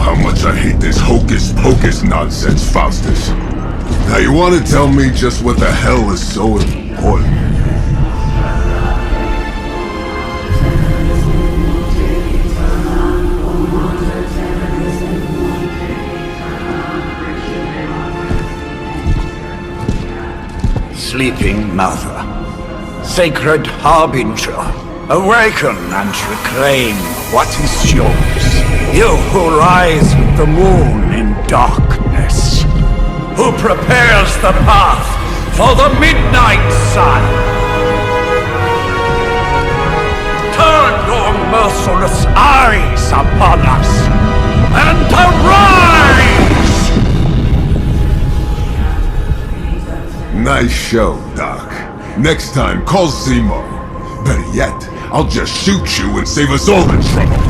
how much I hate this hocus-pocus nonsense, Faustus. Now you want to tell me just what the hell is so important? Sleeping Mother, sacred harbinger, awaken and reclaim what is yours. You who rise with the moon in darkness, who prepares the path for the midnight sun. Turn your merciless eyes upon us, and arise! Nice show, Doc. Next time, call Zemo. Better yet, I'll just shoot you and save us all the trouble.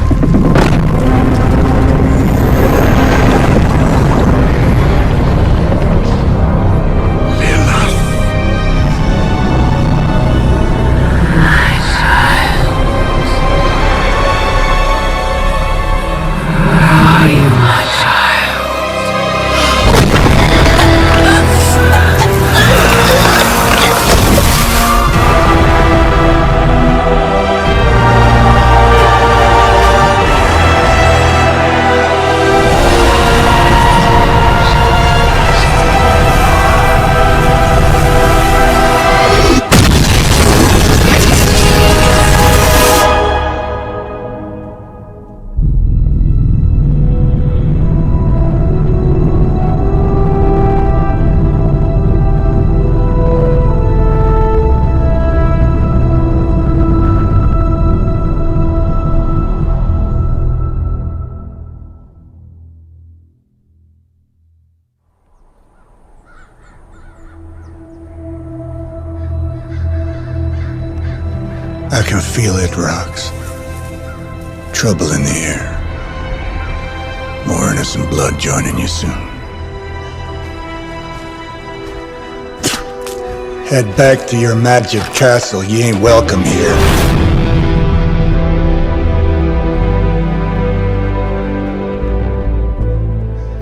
I can feel it, Rox. Trouble in the air. More innocent blood joining you soon. Head back to your magic castle. You ain't welcome here.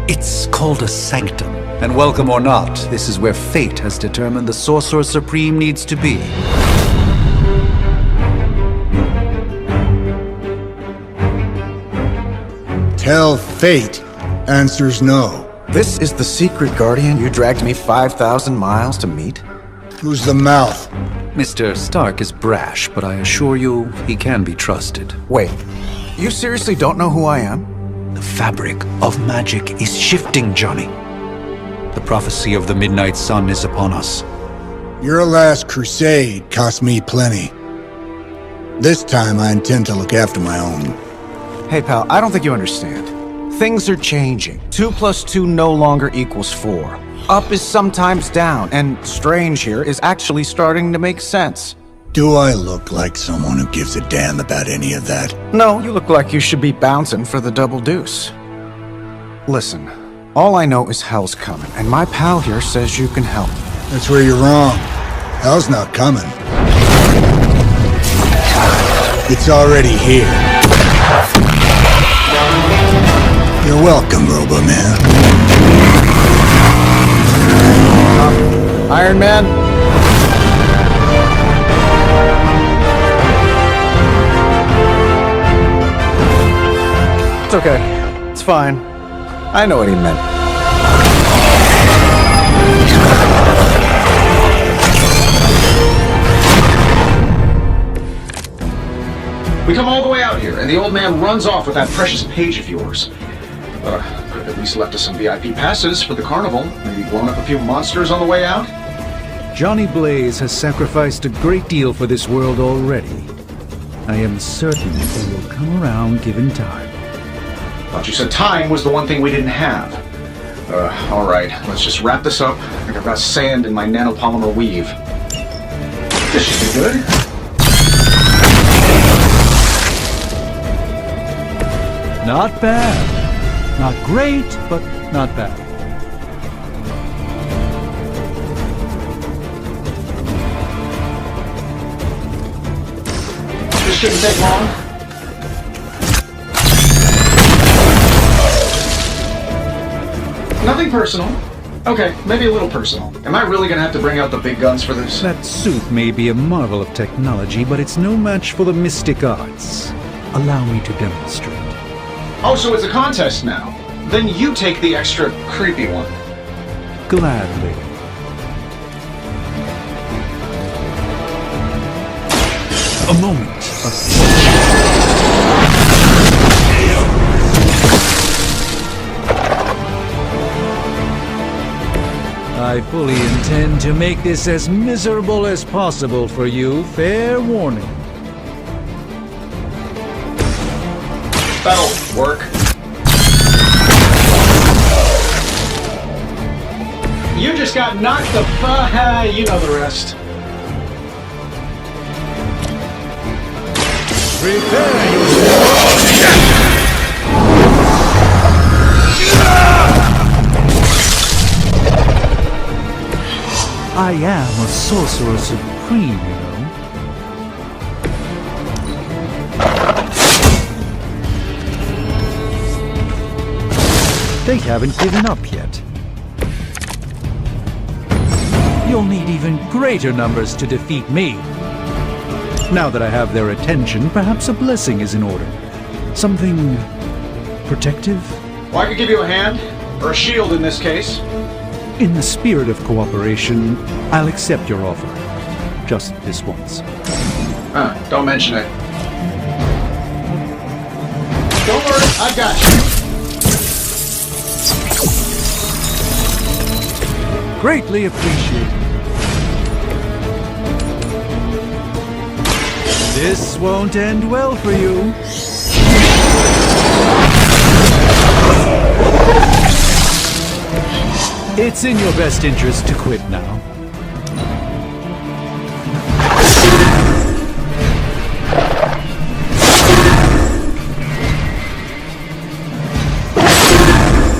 It's called a sanctum. And welcome or not, this is where fate has determined the Sorcerer Supreme needs to be. Tell fate. Answers no. This is the secret guardian you dragged me 5,000 miles to meet? Who's the mouth? Mr. Stark is brash, but I assure you, he can be trusted. Wait, you seriously don't know who I am? The fabric of magic is shifting, Johnny. The prophecy of the Midnight Sun is upon us. Your last crusade cost me plenty. This time I intend to look after my own. Hey pal, I don't think you understand. Things are changing. 2 + 2 no longer equals 4. Up is sometimes down, and strange here is actually starting to make sense. Do I look like someone who gives a damn about any of that? No, you look like you should be bouncing for the double deuce. Listen, all I know is hell's coming, and my pal here says you can help. That's where you're wrong. Hell's not coming. It's already here. You're welcome, Roboman. Iron Man? It's okay. It's fine. I know what he meant. We come all the way out here, and the old man runs off with that precious page of yours. Could have at least left us some VIP passes for the carnival. Maybe blown up a few monsters on the way out. Johnny Blaze has sacrificed a great deal for this world already. I am certain they will come around given time. Thought you said time was the one thing we didn't have. All right, let's just wrap this up. I think I've got sand in my nanopolymer weave. This should be good. Not bad. Not great, but not bad. This shouldn't take long. Nothing personal. Okay, maybe a little personal. Am I really gonna have to bring out the big guns for this? That suit may be a marvel of technology, but it's no match for the mystic arts. Allow me to demonstrate. Oh, so it's a contest now. Then you take the extra creepy one. Gladly. A moment of... I fully intend to make this as miserable as possible for you. Fair warning. That'll work. You just got knocked the fuck. You know the rest. Prepare yourself. I am a sorcerer supreme, you know. They haven't given up yet. You'll need even greater numbers to defeat me. Now that I have their attention, perhaps a blessing is in order. Something protective? Well, I could give you a hand, or a shield in this case. In the spirit of cooperation, I'll accept your offer. Just this once. Don't mention it. Don't worry, I've got you. Greatly appreciated. This won't end well for you. It's in your best interest to quit now.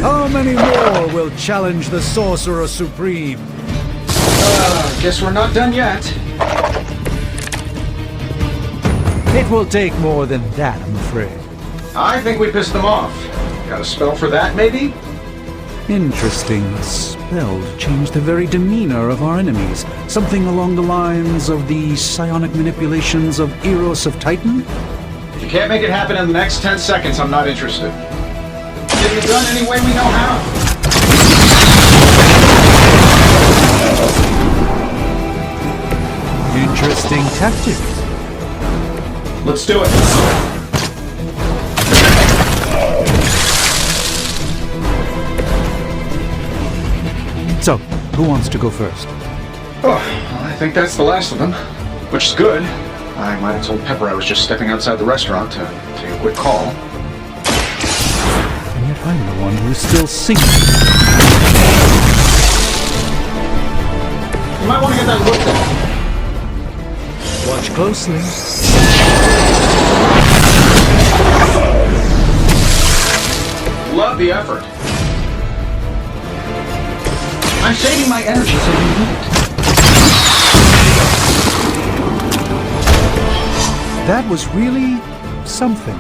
How many more will challenge the Sorcerer Supreme? Guess we're not done yet. It will take more than that, I'm afraid. I think we pissed them off. Got a spell for that, maybe? Interesting. A spell to change the very demeanor of our enemies. Something along the lines of the psionic manipulations of Eros of Titan? If you can't make it happen in the next 10 seconds, I'm not interested. Getting it done any way we know how. Interesting tactic. Let's do it. So, who wants to go first? Oh, I think that's the last of them. Which is good. I might have told Pepper I was just stepping outside the restaurant to take a quick call. And yet I'm the one who's still singing. You might want to get that looked at. Watch closely. Love the effort. I'm saving my energy so you need it. That was really something.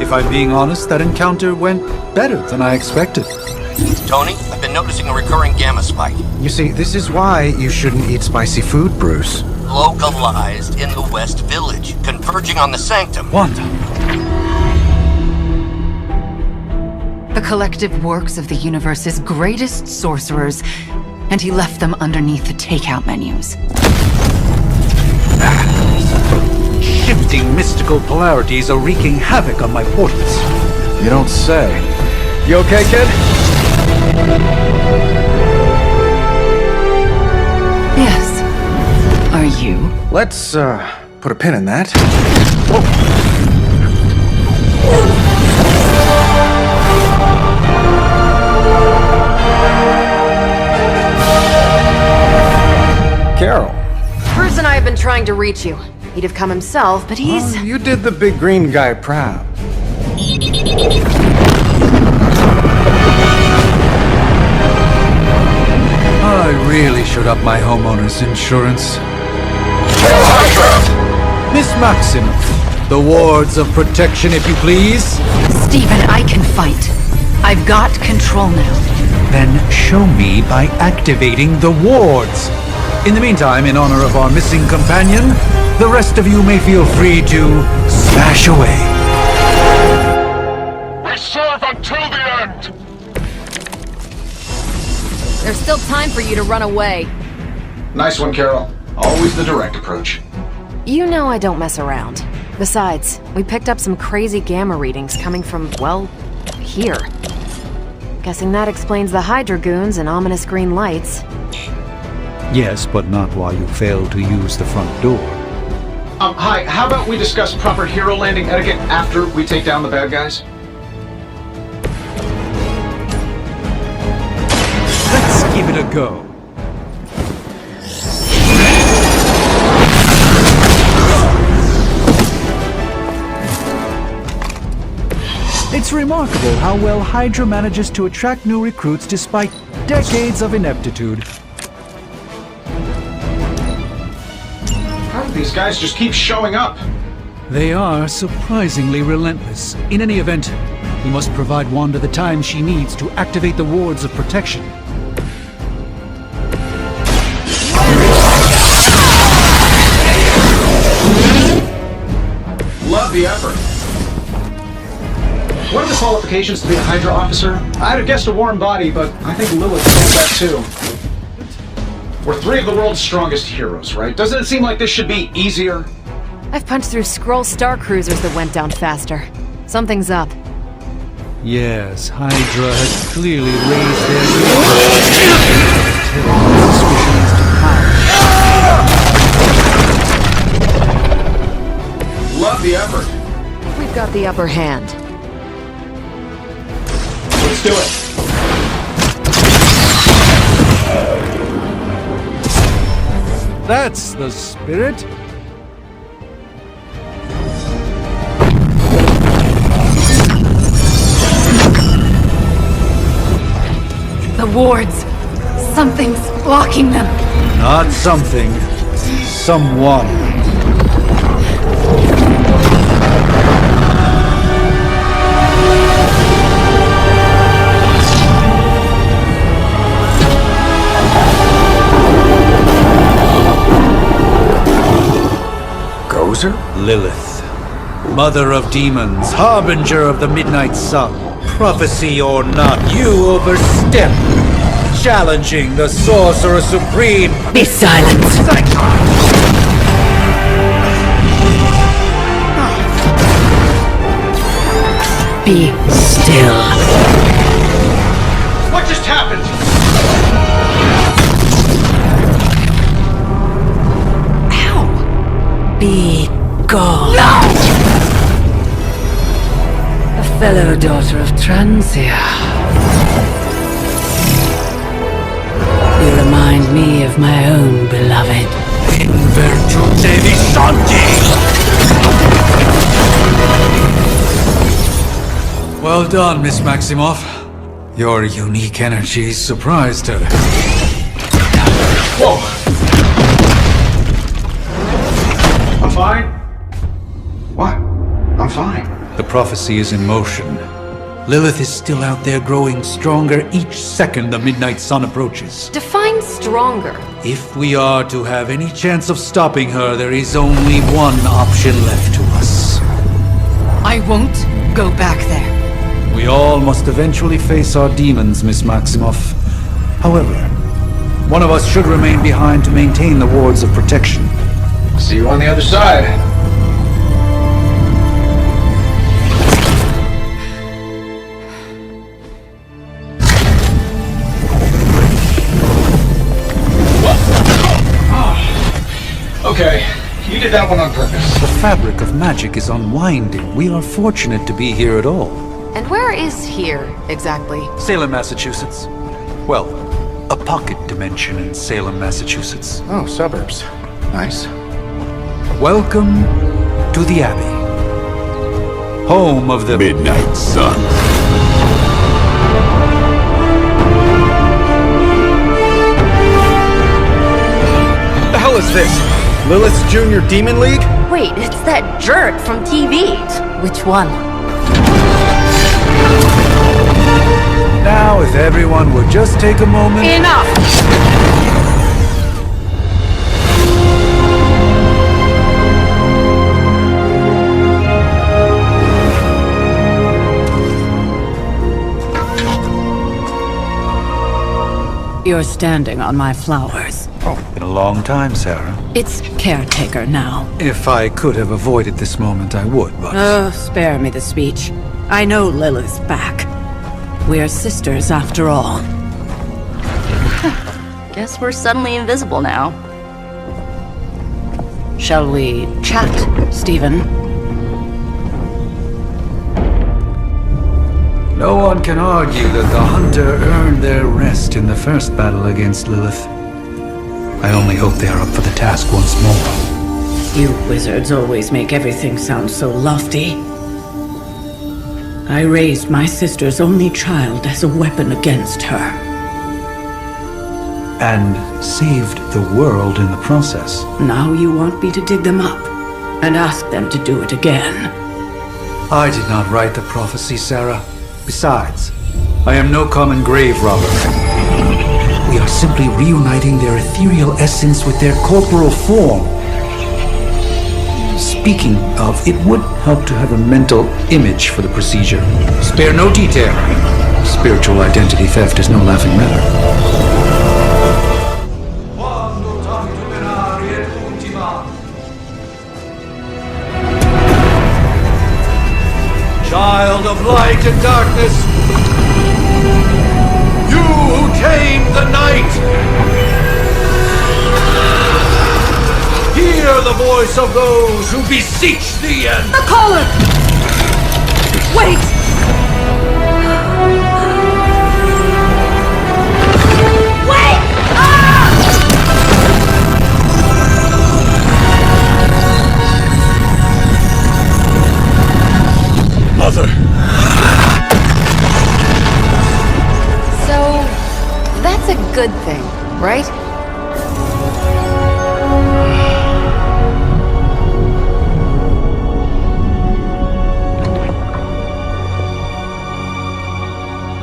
If I'm being honest, that encounter went better than I expected. Tony, I've been noticing a recurring gamma spike. You see, this is why you shouldn't eat spicy food, Bruce. Localized in the West Village, converging on the Sanctum. Wanda. The collective works of the universe's greatest sorcerers, and he left them underneath the takeout menus. Shifting mystical polarities are wreaking havoc on my portals. You don't say. You okay, kid? Yes. Are you? Let's, put a pin in that. Carol. Bruce and I have been trying to reach you. He'd have come himself, but he's... You did the big green guy proud. I really should up my homeowner's insurance. Miss Maxim, The wards of protection, if you please. Stephen, I can fight. I've got control now. Then show me by activating the wards. In the meantime, in honor of our missing companion, the rest of you may feel free to smash away. We serve until the end! There's still time for you to run away. Nice one, Carol. Always the direct approach. You know I don't mess around. Besides, we picked up some crazy gamma readings coming from, well, here. Guessing that explains the Hydra goons and ominous green lights. Yes, but not while you fail to use the front door. Hi, how about we discuss proper hero landing etiquette after we take down the bad guys? Let's give it a go. It's remarkable how well Hydra manages to attract new recruits despite decades of ineptitude. How do these guys just keep showing up? They are surprisingly relentless. In any event, we must provide Wanda the time she needs to activate the wards of protection. Love the effort. What are the qualifications to be a Hydra Officer? I'd have guessed a warm body, but I think Lilith said that too. We're three of the world's strongest heroes, right? Doesn't it seem like this should be easier? I've punched through Skrull star cruisers that went down faster. Something's up. Yes, Hydra has clearly raised their suspicions to power. Love the effort. We've got the upper hand. Let's do it. That's the spirit. The wards. Something's blocking them. Not something. Someone. Lilith, mother of demons, harbinger of the midnight sun. Prophecy or not, you overstep, challenging the Sorcerer Supreme. Be silent. Be still. What just happened? Be gone. No! A fellow daughter of Transia. You remind me of my own beloved. In virtute di santi! Well done, Miss Maximoff. Your unique energies surprised her. Whoa! I'm fine. What? I'm fine. The prophecy is in motion. Lilith is still out there growing stronger each second the midnight sun approaches. Define stronger. If we are to have any chance of stopping her, there is only one option left to us. I won't go back there. We all must eventually face our demons, Miss Maximoff. However, one of us should remain behind to maintain the wards of protection. See you on the other side. Okay, you did that one on purpose. The fabric of magic is unwinding. We are fortunate to be here at all. And where is here, exactly? Salem, Massachusetts. Well, a pocket dimension in Salem, Massachusetts. Oh, suburbs. Nice. Welcome to the Abbey. Home of the Midnight Sun. What the hell is this? Lilith's Junior Demon League? Wait, it's that jerk from TV. Which one? Now, if everyone would just take a moment... Enough! You're standing on my flowers. Oh, been a long time, Sarah. It's Caretaker now. If I could have avoided this moment, I would, but... Oh, spare me the speech. I know Lilith's back. We're sisters after all. Guess we're suddenly invisible now. Shall we chat, Stephen? No one can argue that the Hunter earned their rest in the first battle against Lilith. I only hope they are up for the task once more. You wizards always make everything sound so lofty. I raised my sister's only child as a weapon against her. And saved the world in the process. Now you want me to dig them up and ask them to do it again. I did not write the prophecy, Sarah. Besides, I am no common grave robber. We are simply reuniting their ethereal essence with their corporal form. Speaking of, it would help to have a mental image for the procedure. Spare no detail. Spiritual identity theft is no laughing matter. Child of light and darkness, you who tame the night, hear the voice of those who beseech thee and... The caller! Wait! Wait! Ah! Mother! So, that's a good thing, right?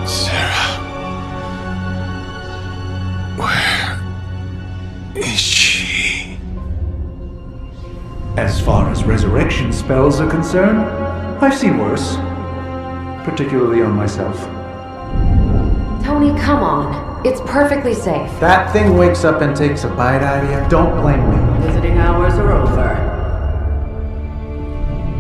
Sarah. Where is she? As far as resurrection spells are concerned, I've seen worse. Particularly on myself. Tony, come on. It's perfectly safe. That thing wakes up and takes a bite out of you. Don't blame me. Visiting hours are over.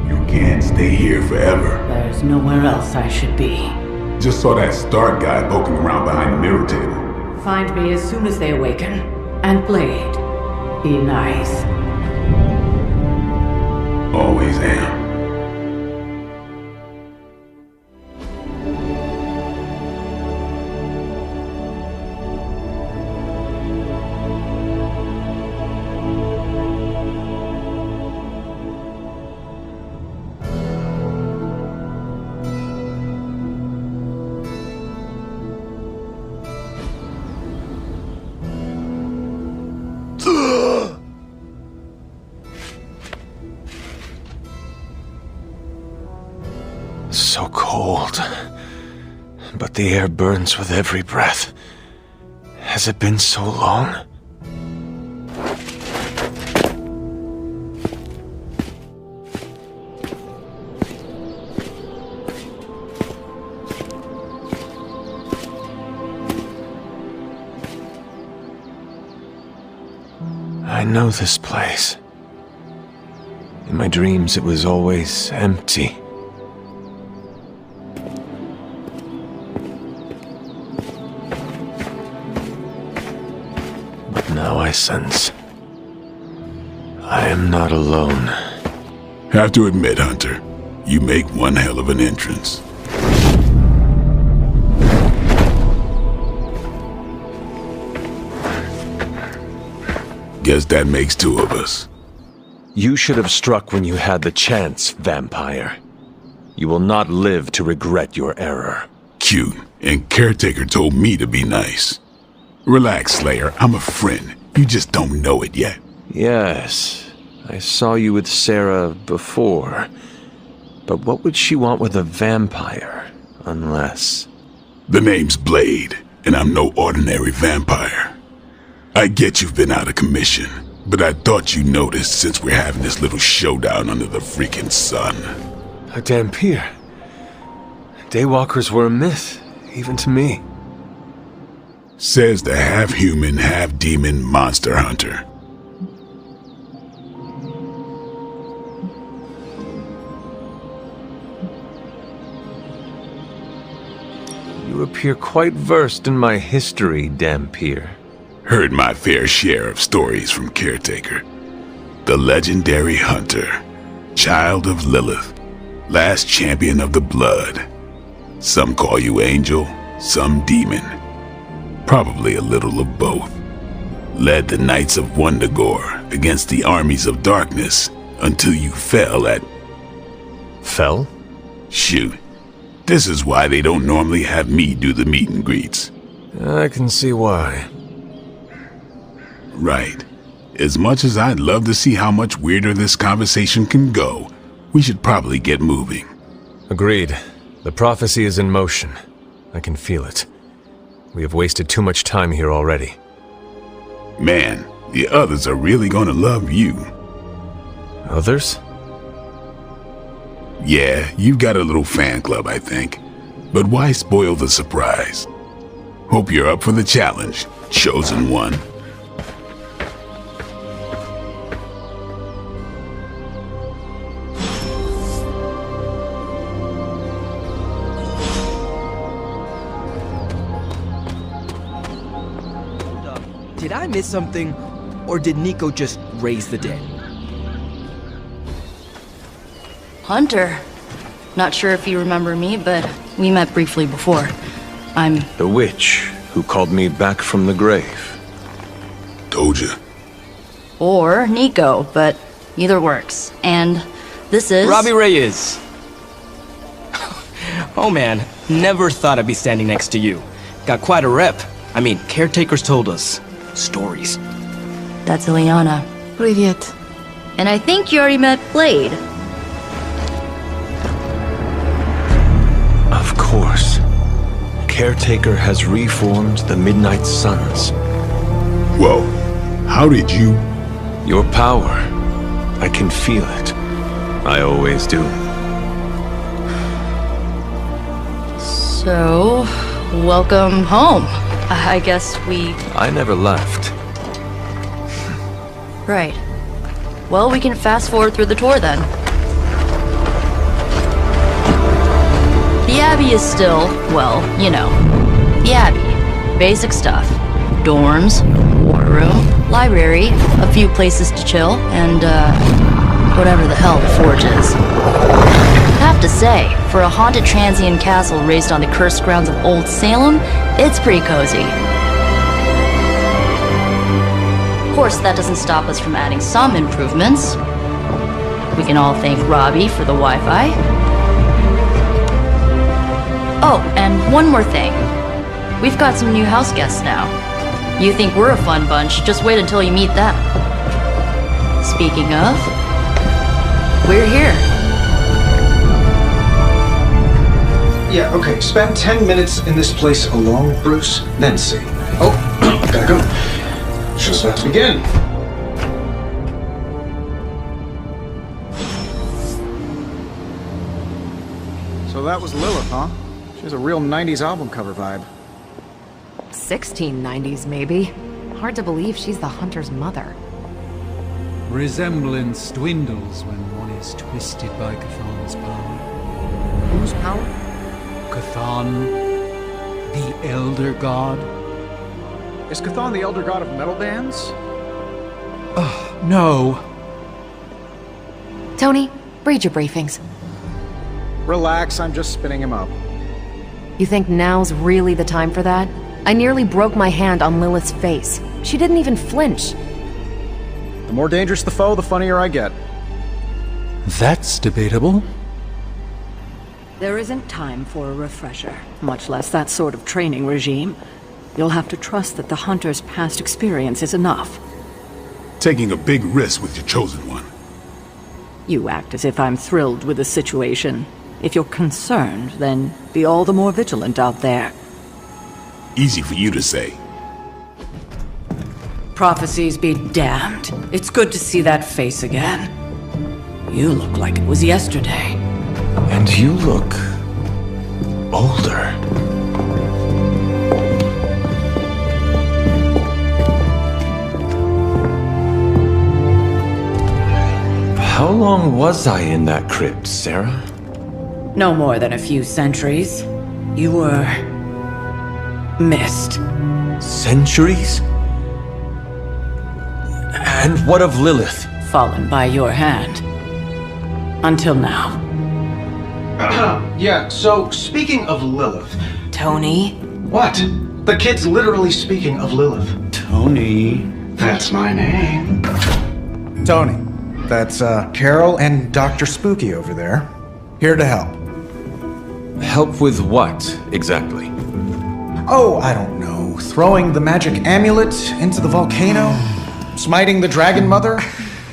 You can't stay here forever. There's nowhere else I should be. Just saw that Stark guy poking around behind the mirror table. Find me as soon as they awaken. And Blade, be nice. Always am. So cold. But the air burns with every breath. Has it been so long? I know this place. In my dreams, it was always empty. But now I sense I am not alone. Have to admit, Hunter, you make one hell of an entrance. Guess that makes two of us. You should have struck when you had the chance, vampire. You will not live to regret your error. Cute, and Caretaker told me to be nice. Relax, Slayer, I'm a friend. You just don't know it yet. Yes, I saw you with Sarah before. But what would she want with a vampire? Unless... The name's Blade, and I'm no ordinary vampire. I get you've been out of commission, but I thought you noticed since we're having this little showdown under the freaking sun. Dampier. Daywalkers were a myth, even to me. Says the half-human, half-demon monster hunter. You appear quite versed in my history, Dampier. Heard my fair share of stories from Caretaker. The legendary hunter, child of Lilith, last champion of the blood. Some call you angel, some demon. Probably a little of both. Led the Knights of Wundagore against the armies of darkness until you fell at... Fell? Shoot. This is why they don't normally have me do the meet and greets. I can see why. Right. As much as I'd love to see how much weirder this conversation can go, we should probably get moving. Agreed. The prophecy is in motion. I can feel it. We have wasted too much time here already. Man, the others are really gonna love you. Others? Yeah, you've got a little fan club, I think. But why spoil the surprise? Hope you're up for the challenge, chosen one. Did I miss something, or did Nico just raise the dead? Hunter. Not sure if you remember me, but we met briefly before. I'm... The witch who called me back from the grave. Told you. Or Nico, but either works. And this is... Robbie Reyes. Oh man, never thought I'd be standing next to you. Got quite a rep. I mean, Caretaker's told us stories. That's Ileana. Привет. And I think you already met Blade. Of course. Caretaker has reformed the Midnight Suns. Whoa. How did you... Your power. I can feel it. I always do. So, welcome home. I guess we... I never left. Right. Well, we can fast forward through the tour then. The Abbey is still, well, you know, the Abbey. Basic stuff. Dorms, war room, library, a few places to chill, and, whatever the hell the Forge is. Have to say, for a haunted transient castle raised on the cursed grounds of Old Salem, it's pretty cozy. Of course, that doesn't stop us from adding some improvements. We can all thank Robbie for the Wi-Fi. Oh, and one more thing. We've got some new house guests now. You think we're a fun bunch, just wait until you meet them. Speaking of, we're here. Yeah, okay. Spend 10 minutes in this place alone, Bruce, then see. Oh, gotta go. Just about to begin. So that was Lilith, huh? She has a real 90s album cover vibe. 1690s, maybe. Hard to believe she's the hunter's mother. Resemblance dwindles when one is twisted by Cthulhu's power. Whose power? Cthulhu, the Elder God. Is Cthulhu the Elder God of metal bands? No. Tony, read your briefings. Relax, I'm just spinning him up. You think now's really the time for that? I nearly broke my hand on Lilith's face. She didn't even flinch. The more dangerous the foe, the funnier I get. That's debatable. There isn't time for a refresher, much less that sort of training regime. You'll have to trust that the hunter's past experience is enough. Taking a big risk with your chosen one. You act as if I'm thrilled with the situation. If you're concerned, then be all the more vigilant out there. Easy for you to say. Prophecies be damned. It's good to see that face again. You look like it was yesterday. And you look older. How long was I in that crypt, Sarah? No more than a few centuries. You were... missed. Centuries? And what of Lilith? Fallen by your hand. Until now. Yeah, so speaking of Lilith... Tony? What? The kid's literally speaking of Lilith. Tony. That's my name. Tony. That's, Carol and Dr. Spooky over there. Here to help. Help with what, exactly? Oh, I don't know. Throwing the magic amulet into the volcano? Smiting the Dragon Mother?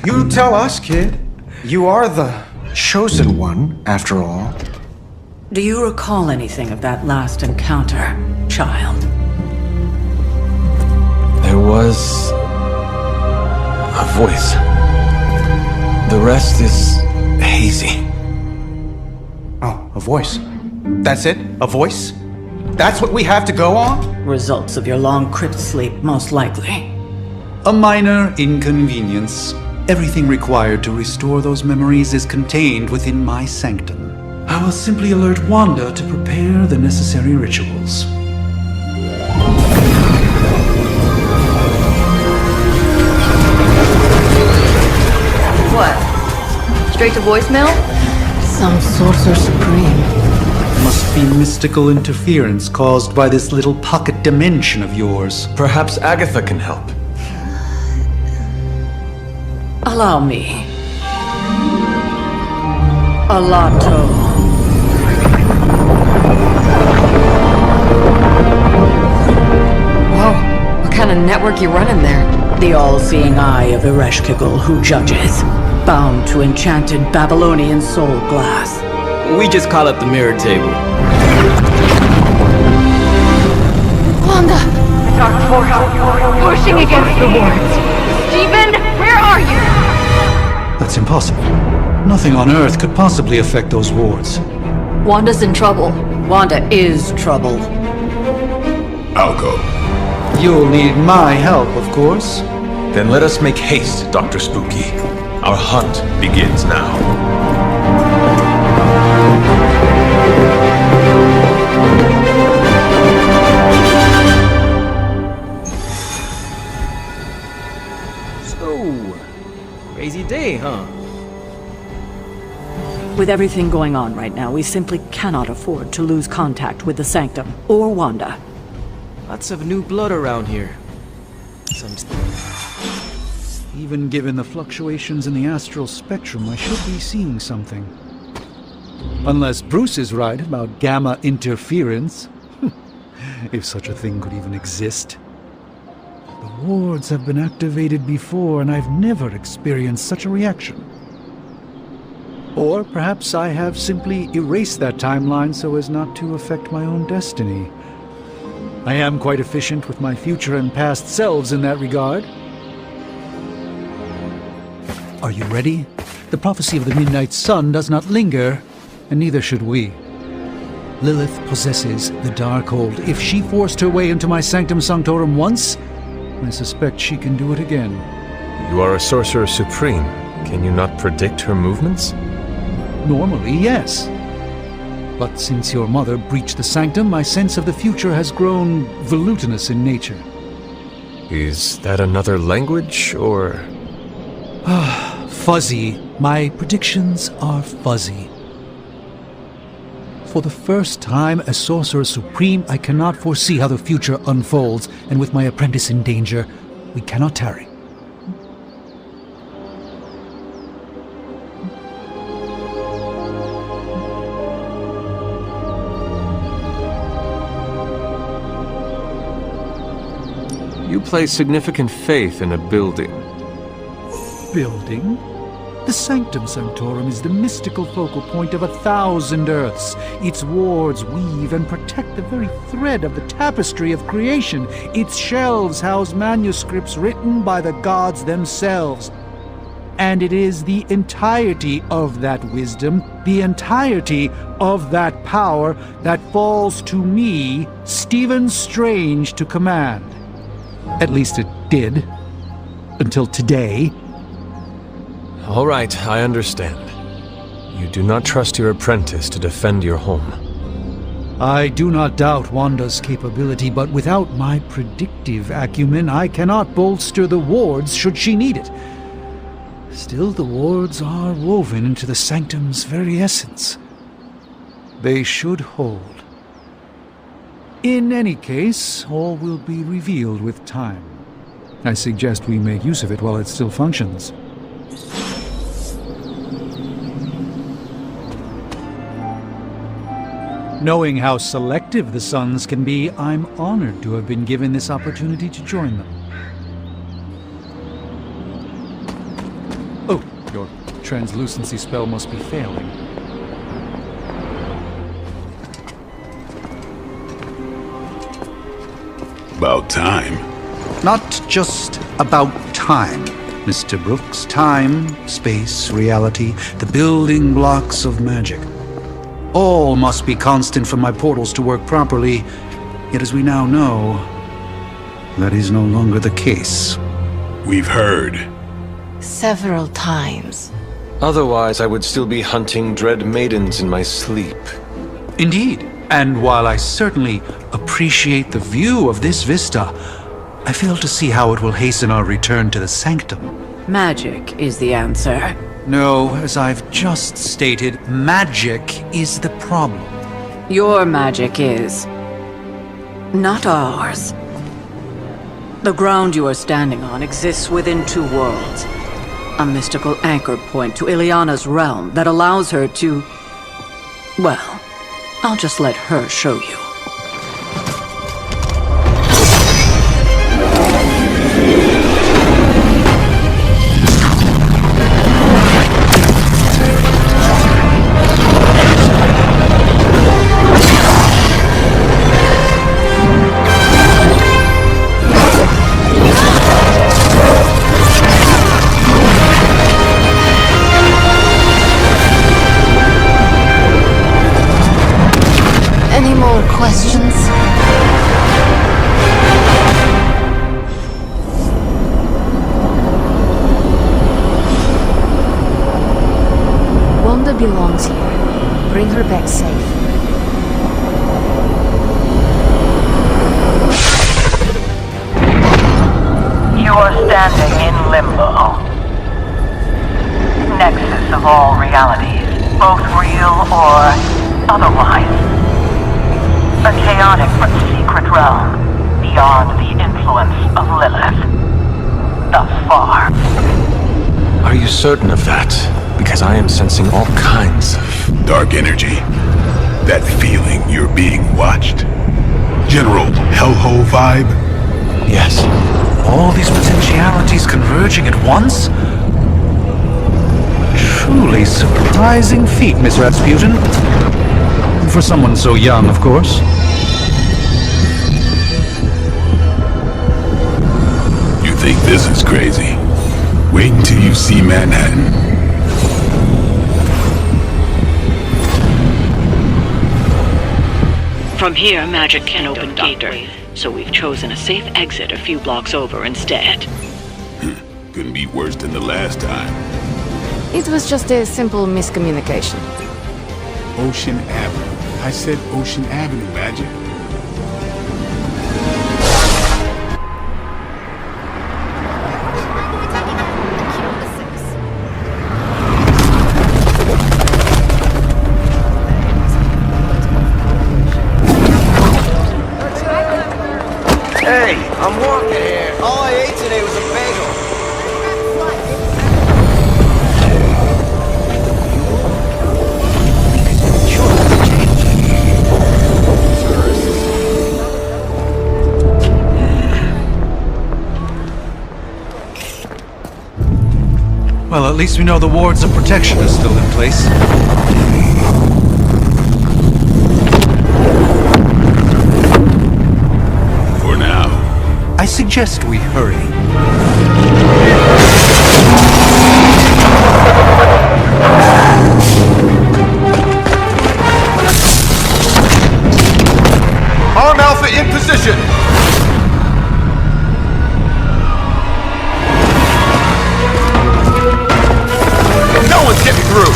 You tell us, kid. You are the chosen one, after all. Do you recall anything of that last encounter, child? There was... a voice. The rest is hazy. Oh, a voice. That's it? A voice? That's what we have to go on? Results of your long crypt sleep, most likely. A minor inconvenience. Everything required to restore those memories is contained within my sanctum. I will simply alert Wanda to prepare the necessary rituals. What? Straight to voicemail? Some Sorcerer Supreme. Must be mystical interference caused by this little pocket dimension of yours. Perhaps Agatha can help. Allow me. Alato. Whoa, what kind of network you running there? The all-seeing eye of Ereshkigal who judges. Bound to enchanted Babylonian soul glass. We just call it the mirror table. Wanda! Dark portal, pushing against the wards. Stephen, where are you? That's impossible. Nothing on Earth could possibly affect those wards. Wanda's in trouble. Wanda is trouble. I'll go. You'll need my help, of course. Then let us make haste, Dr. Spooky. Our hunt begins now. So, crazy day, huh? With everything going on right now, we simply cannot afford to lose contact with the Sanctum or Wanda. Lots of new blood around here. Even given the fluctuations in the astral spectrum, I should be seeing something. Unless Bruce is right about gamma interference. If such a thing could even exist. The wards have been activated before, and I've never experienced such a reaction. Or perhaps I have simply erased that timeline so as not to affect my own destiny. I am quite efficient with my future and past selves in that regard. Are you ready? The prophecy of the Midnight Sun does not linger, and neither should we. Lilith possesses the Darkhold. If she forced her way into my Sanctum Sanctorum once, I suspect she can do it again. You are a Sorcerer Supreme. Can you not predict her movements? Normally, yes. But since your mother breached the Sanctum, my sense of the future has grown volutinous in nature. Is that another language, or...? Fuzzy. My predictions are fuzzy. For the first time as Sorcerer Supreme, I cannot foresee how the future unfolds, and with my apprentice in danger, we cannot tarry. You place significant faith in a building. Building? The Sanctum Sanctorum is the mystical focal point of 1,000 Earths. Its wards weave and protect the very thread of the tapestry of creation. Its shelves house manuscripts written by the gods themselves. And it is the entirety of that wisdom, the entirety of that power, that falls to me, Stephen Strange, to command. At least it did. Until today. All right, I understand. You do not trust your apprentice to defend your home. I do not doubt Wanda's capability, but without my predictive acumen, I cannot bolster the wards should she need it. Still, the wards are woven into the Sanctum's very essence. They should hold. In any case, all will be revealed with time. I suggest we make use of it while it still functions. Knowing how selective the Suns can be, I'm honored to have been given this opportunity to join them. Oh, your translucency spell must be failing. About time. Not just about time, Mr. Brooks. Time, space, reality, the building blocks of magic. All must be constant for my portals to work properly, yet as we now know, that is no longer the case. We've heard. Several times. Otherwise, I would still be hunting dread maidens in my sleep. Indeed, and while I certainly appreciate the view of this vista, I fail to see how it will hasten our return to the Sanctum. Magic is the answer. No, as I've just stated, magic is the problem. Your magic is. Not ours. The ground you are standing on exists within two worlds. A mystical anchor point to Ileana's realm that allows her to... Well, I'll just let her show you. Questions? Wanda belongs here. Bring her back safe. You are standing in Limbo. Nexus of all realities, both real or otherwise. A chaotic but secret realm, beyond the influence of Lilith. Thus far. Are you certain of that? Because I am sensing all kinds of... dark energy. That feeling you're being watched. General hellhole vibe? Yes. All these potentialities converging at once? Truly surprising feat, Miss Rasputin. For someone so young, of course. You think this is crazy? Wait until you see Manhattan. From here, magic can open gateways, so we've chosen a safe exit a few blocks over instead. Couldn't be worse than the last time. It was just a simple miscommunication. Ocean Avenue. I said Ocean Avenue, Badger. Hey, I'm walking here. All I ate today was a bagel. Tourists least we know the wards of protection are still in place. For now. I suggest we hurry. Arm Alpha in position! No one's getting through!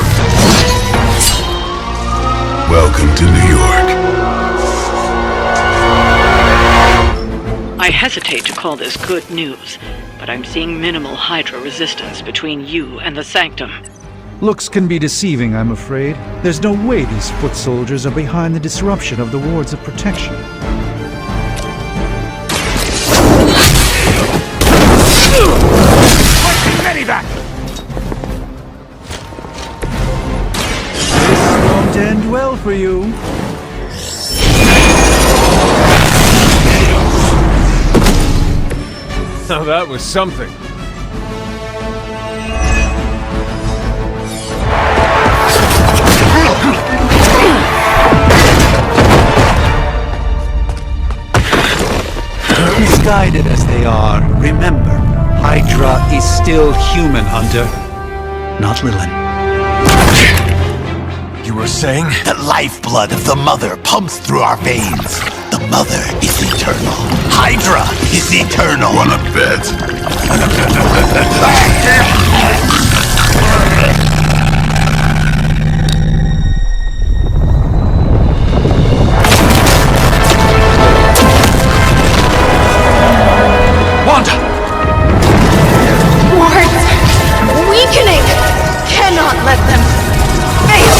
Welcome to New York. I hesitate to call this good news, but I'm seeing minimal Hydra resistance between you and the Sanctum. Looks can be deceiving, I'm afraid. There's no way these foot soldiers are behind the disruption of the wards of protection. This won't end well for you. Now that was something. Misguided as they are, remember, Hydra is still human, Hunter. Not Lilith. You were saying? The lifeblood of the Mother pumps through our veins. The Mother is eternal. Hydra is eternal. Wanna bet? Wanda! Wards! Weakening! Cannot let them fail!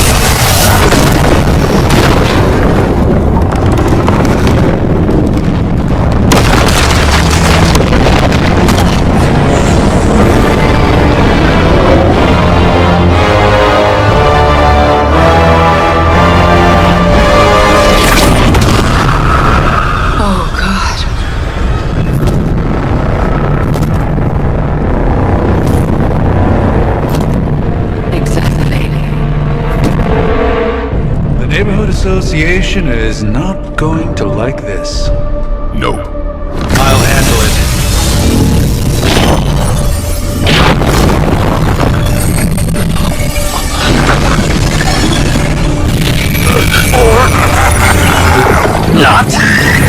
Association is not going to like this. No. I'll handle it. Not. We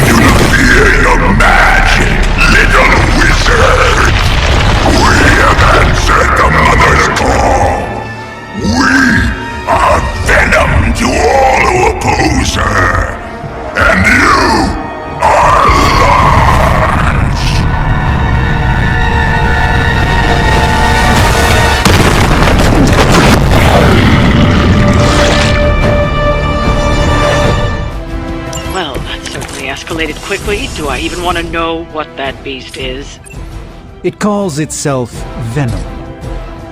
do not fear your magic, little wizard. We have answered the Mother's call. We are Venom to all who oppose her. And you are lost. Well, that certainly escalated quickly. Do I even want to know what that beast is? It calls itself Venom.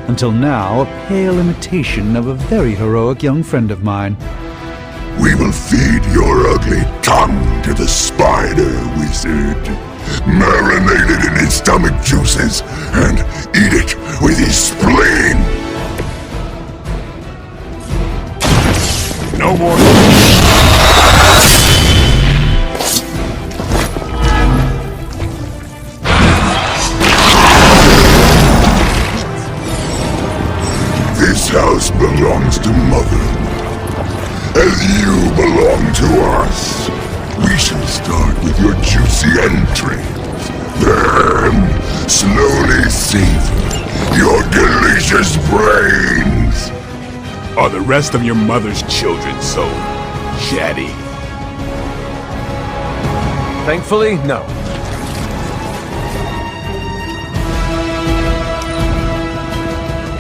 Until now, a pale imitation of a very heroic young friend of mine. We will feed your ugly tongue to the spider wizard. Marinate it in his stomach juices and eat it with his spleen. No more. This house belongs to Mother, as you belong to us. We shall start with your juicy entrails, then slowly savor your delicious brains. Are the rest of your mother's children so chatty? Thankfully, no.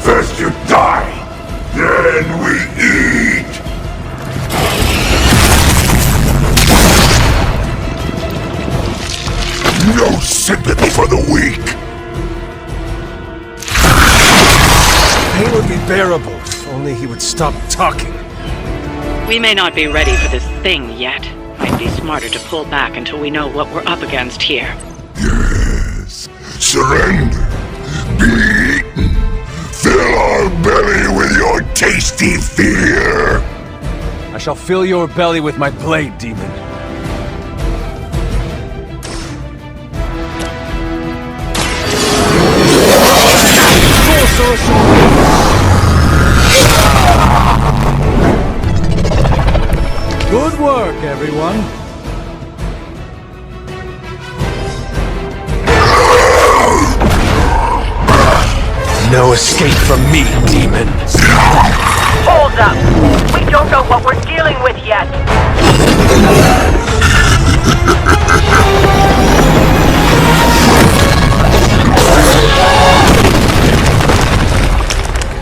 First you die, then we eat! No sympathy for the weak! Pain would be bearable if only he would stop talking. We may not be ready for this thing yet. Might be smarter to pull back until we know what we're up against here. Yes. Surrender. Be eaten. Fill our belly with your tasty fear! I shall fill your belly with my blade, demon. Good work, everyone. No escape from me, demon. Hold up! We don't know what we're dealing with yet!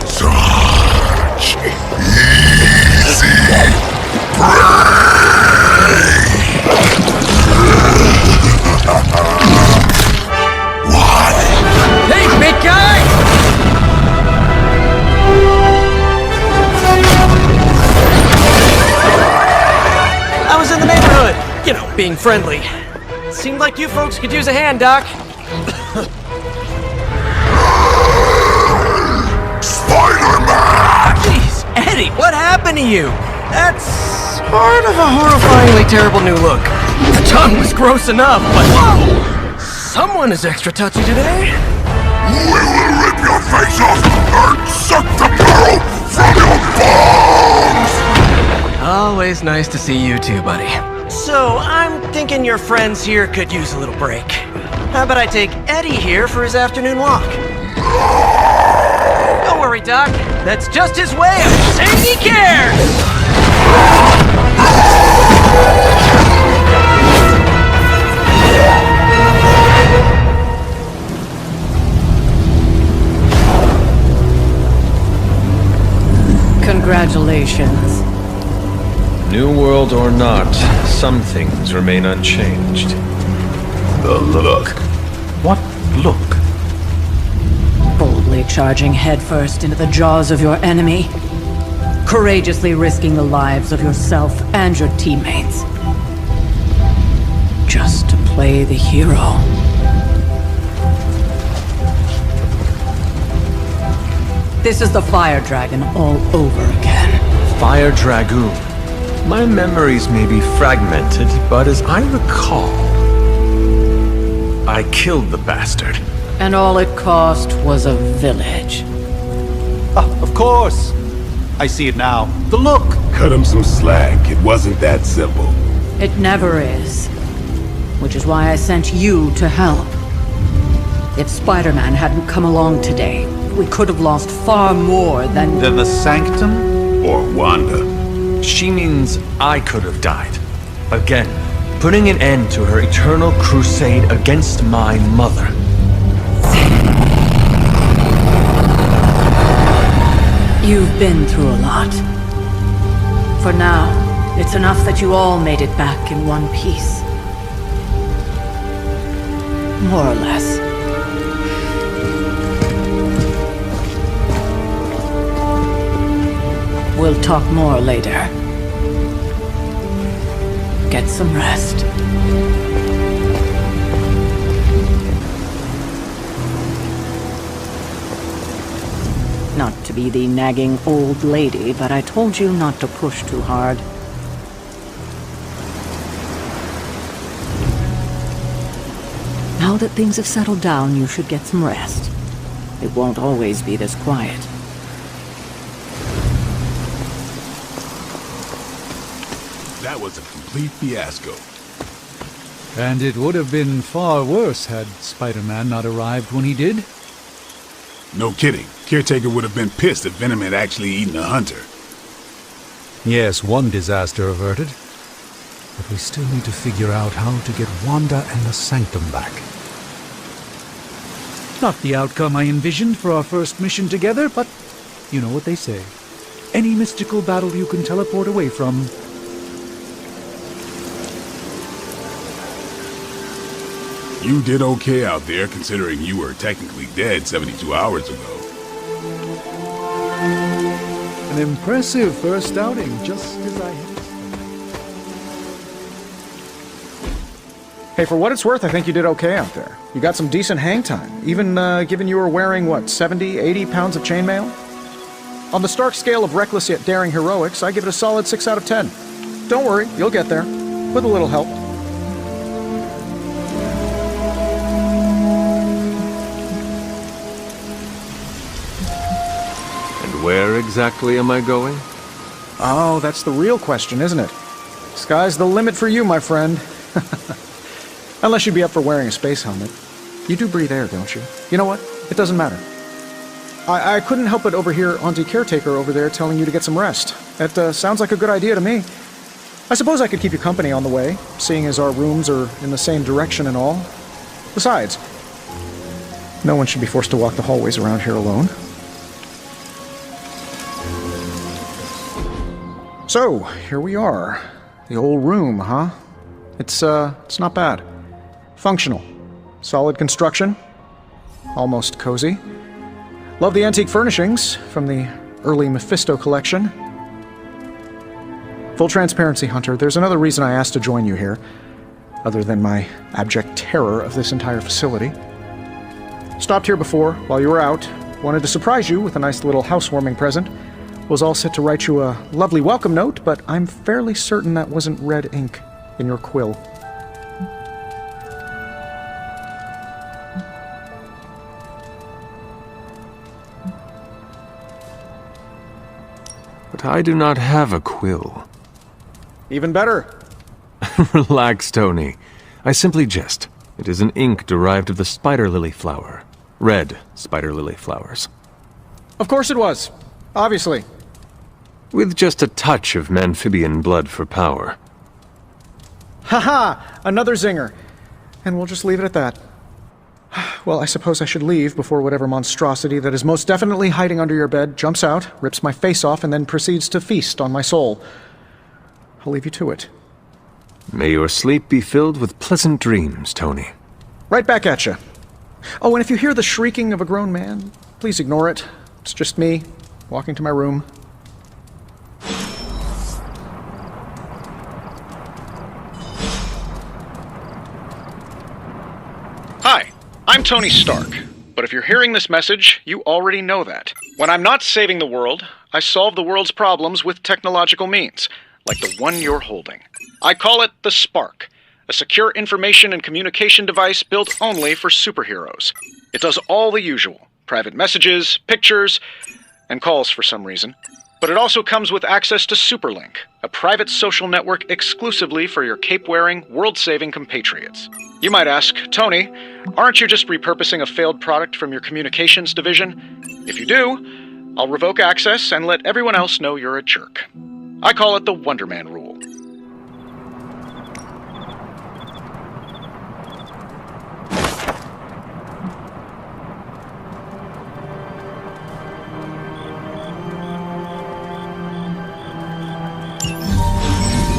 Such easy prey! What? Hey, big guy! I was in the neighborhood, you know, being friendly. Seemed like you folks could use a hand, Doc. Spider-Man! Jeez, Eddie, what happened to you? That's sort of a horrifyingly terrible new look. The tongue was gross enough, but whoa! Someone is extra touchy today. We will rip your face off and suck the marrow from your bones! Always nice to see you too, buddy. So, I'm thinking your friends here could use a little break. How about I take Eddie here for his afternoon walk? Don't worry, Doc. That's just his way of saying he cares! Congratulations. New world or not, some things remain unchanged. The look. What look? Boldly charging headfirst into the jaws of your enemy. Courageously risking the lives of yourself and your teammates. Just to play the hero. This is the Fire Dragon all over again. Fire Dragoon. My memories may be fragmented, but as I recall, I killed the bastard. And all it cost was a village. Of course. I see it now. The look. Cut him some slack. It wasn't that simple. It never is. Which is why I sent you to help. If Spider-Man hadn't come along today, we could have lost far more than the Sanctum? Or Wanda. She means I could have died. Again, putting an end to her eternal crusade against my mother. You've been through a lot. For now, it's enough that you all made it back in one piece. More or less. We'll talk more later. Get some rest. Not to be the nagging old lady, but I told you not to push too hard. Now that things have settled down, you should get some rest. It won't always be this quiet. That was a complete fiasco. And it would have been far worse had Spider-Man not arrived when he did. No kidding. Caretaker would have been pissed if Venom had actually eaten a hunter. Yes, one disaster averted. But we still need to figure out how to get Wanda and the Sanctum back. Not the outcome I envisioned for our first mission together, but you know what they say. Any mystical battle you can teleport away from. You did okay out there, considering you were technically dead 72 hours ago. An impressive first outing, just as I had. Hey, for what it's worth, I think you did okay out there. You got some decent hang time, even given you were wearing, what, 70, 80 pounds of chainmail? On the Stark scale of reckless yet daring heroics, I give it a solid 6 out of 10. Don't worry, you'll get there. With a little help. And where exactly am I going? Oh, that's the real question, isn't it? Sky's the limit for you, my friend. Unless you'd be up for wearing a space helmet. You do breathe air, don't you? You know what? It doesn't matter. I couldn't help but overhear Auntie Caretaker over there telling you to get some rest. That sounds like a good idea to me. I suppose I could keep you company on the way, seeing as our rooms are in the same direction and all. Besides, no one should be forced to walk the hallways around here alone. So, here we are. The old room, huh? It's not bad. Functional. Solid construction. Almost cozy. Love the antique furnishings from the early Mephisto collection. Full transparency, Hunter, there's another reason I asked to join you here, other than my abject terror of this entire facility. Stopped here before, while you were out. Wanted to surprise you with a nice little housewarming present. Was all set to write you a lovely welcome note, but I'm fairly certain that wasn't red ink in your quill. But I do not have a quill. Even better. Relax, Tony. I simply jest. It is an ink derived of the spider lily flower. Red spider lily flowers. Of course it was. Obviously. With just a touch of amphibian blood for power. Haha! Another zinger. And we'll just leave it at that. Well, I suppose I should leave before whatever monstrosity that is most definitely hiding under your bed jumps out, rips my face off, and then proceeds to feast on my soul. I'll leave you to it. May your sleep be filled with pleasant dreams, Tony. Right back at you. Oh, and if you hear the shrieking of a grown man, please ignore it. It's just me, walking to my room. Hi, I'm Tony Stark, but if you're hearing this message, you already know that. When I'm not saving the world, I solve the world's problems with technological means, like the one you're holding. I call it the Spark, a secure information and communication device built only for superheroes. It does all the usual, private messages, pictures, and calls for some reason. But it also comes with access to Superlink, a private social network exclusively for your cape-wearing, world-saving compatriots. You might ask, Tony, aren't you just repurposing a failed product from your communications division? If you do, I'll revoke access and let everyone else know you're a jerk. I call it the Wonder Man rule.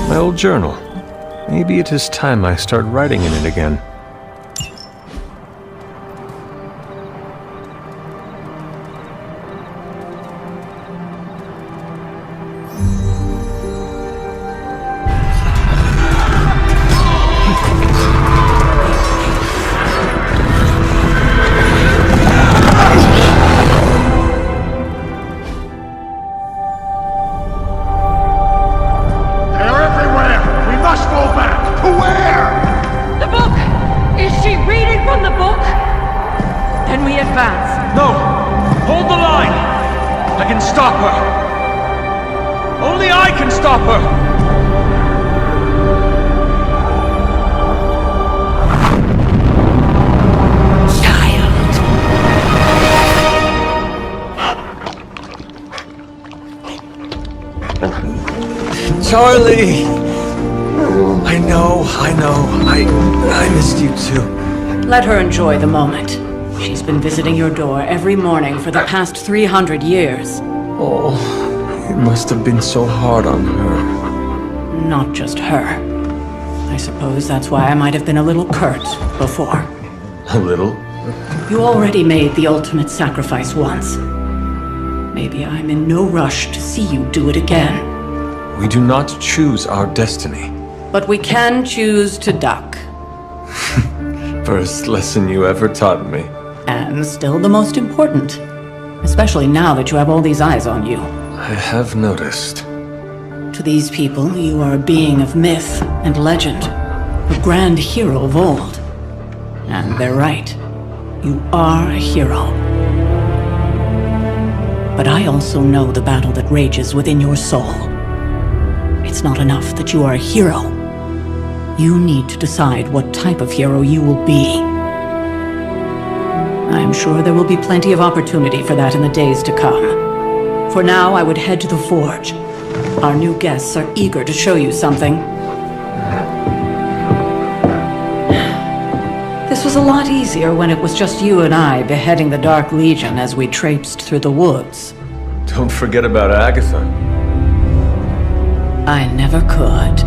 My old journal. Maybe it is time I start writing in it again. Charlie! I know. I missed you too. Let her enjoy the moment. She's been visiting your door every morning for the past 300 years. Oh, it must have been so hard on her. Not just her. I suppose that's why I might have been a little curt before. A little? You already made the ultimate sacrifice once. Maybe I'm in no rush to see you do it again. We do not choose our destiny. But we can choose to duck. First lesson you ever taught me. And still the most important. Especially now that you have all these eyes on you. I have noticed. To these people, you are a being of myth and legend. A grand hero of old. And they're right. You are a hero. But I also know the battle that rages within your soul. It's not enough that you are a hero. You need to decide what type of hero you will be. I'm sure there will be plenty of opportunity for that in the days to come. For now, I would head to the Forge. Our new guests are eager to show you something. This was a lot easier when it was just you and I beheading the Dark Legion as we traipsed through the woods. Don't forget about Agatha. I never could.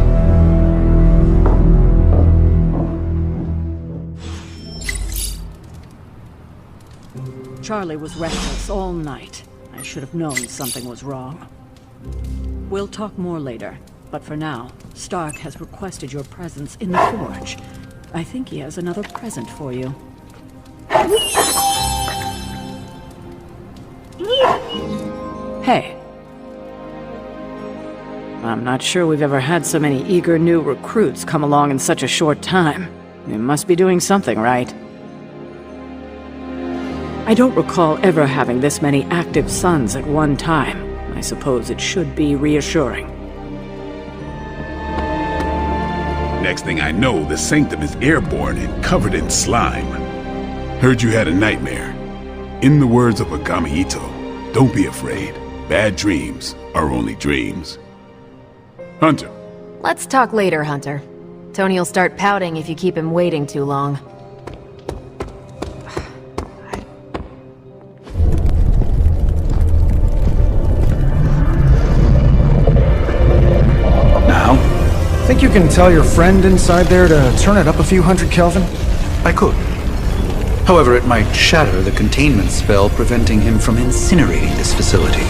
Charlie was restless all night. I should have known something was wrong. We'll talk more later, but for now, Stark has requested your presence in the Forge. I think he has another present for you. Hey. I'm not sure we've ever had so many eager new recruits come along in such a short time. You must be doing something right. I don't recall ever having this many active sons at one time. I suppose it should be reassuring. Next thing I know, the Sanctum is airborne and covered in slime. Heard you had a nightmare. In the words of Akami Ito, don't be afraid. Bad dreams are only dreams. Hunter. Let's talk later, Hunter. Tony will start pouting if you keep him waiting too long. Think you can tell your friend inside there to turn it up a few hundred Kelvin? I could. However, it might shatter the containment spell preventing him from incinerating this facility.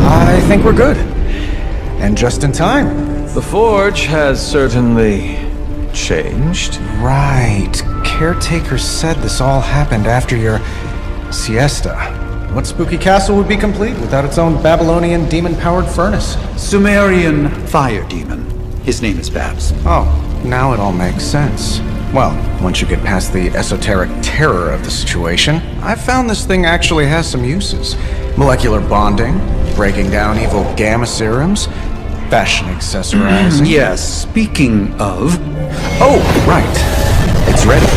I think we're good. And just in time. The Forge has certainly changed. Right. Caretaker said this all happened after your siesta. What spooky castle would be complete without its own Babylonian demon-powered furnace? Sumerian fire demon. His name is Babs. Oh, now it all makes sense. Well, once you get past the esoteric terror of the situation, I've found this thing actually has some uses. Molecular bonding, breaking down evil gamma serums, fashion accessorizing. Yes, speaking of... Oh, right. It's ready.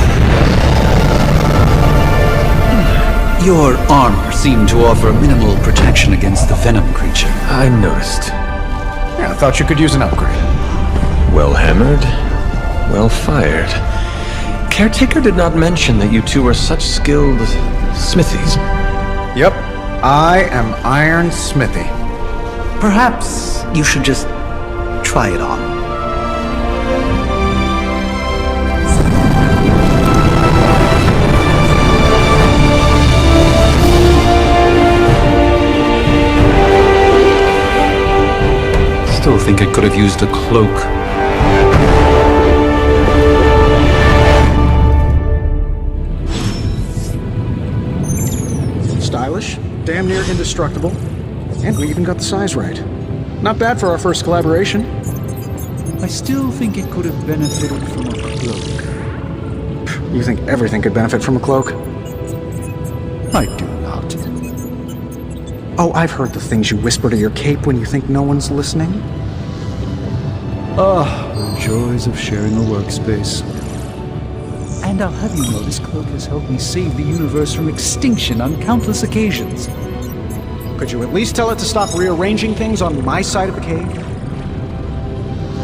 Your armor seemed to offer minimal protection against the Venom creature. I noticed. Yeah, I thought you could use an upgrade. Well hammered, well fired. Caretaker did not mention that you two were such skilled smithies. Yep, I am Iron Smithy. Perhaps you should just try it on. Still think I could have used a cloak. Stylish, damn near indestructible, and we even got the size right. Not bad for our first collaboration. I still think it could have benefited from a cloak. You think everything could benefit from a cloak? I do not. Oh, I've heard the things you whisper to your cape when you think no one's listening. The joys of sharing a workspace. And I'll have you know this cloak has helped me save the universe from extinction on countless occasions. Could you at least tell it to stop rearranging things on my side of the cave?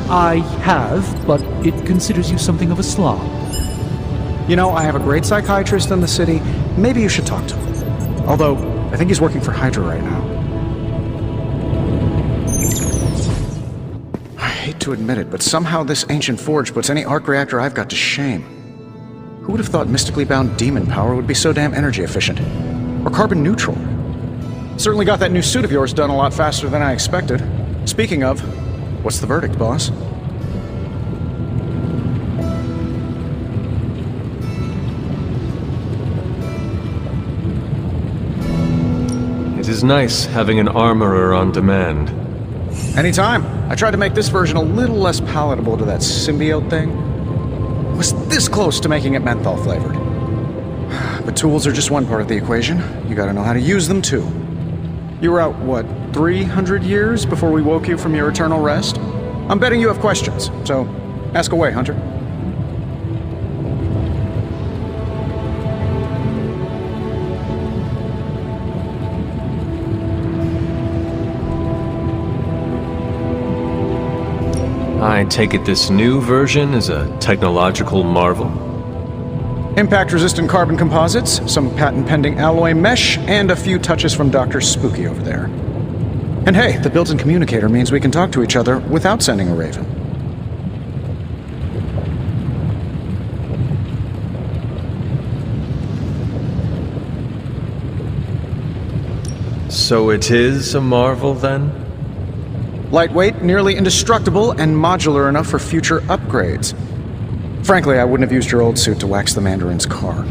I have, but it considers you something of a slob. You know, I have a great psychiatrist in the city. Maybe you should talk to him. Although, I think he's working for Hydra right now. I hate to admit it, but somehow this ancient forge puts any arc reactor I've got to shame. Who would have thought mystically bound demon power would be so damn energy efficient? Or carbon neutral? Certainly got that new suit of yours done a lot faster than I expected. Speaking of, what's the verdict, boss? is nice having an armorer on demand. Anytime. I tried to make this version a little less palatable to that symbiote thing. It was this close to making it menthol flavored. But tools are just one part of the equation. You gotta know how to use them too. You were out, what, 300 years before we woke you from your eternal rest? I'm betting you have questions, so ask away, Hunter. I take it this new version is a technological marvel? Impact-resistant carbon composites, some patent-pending alloy mesh, and a few touches from Dr. Spooky over there. And hey, the built-in communicator means we can talk to each other without sending a raven. So it is a marvel, then? Lightweight, nearly indestructible, and modular enough for future upgrades. Frankly, I wouldn't have used your old suit to wax the Mandarin's car.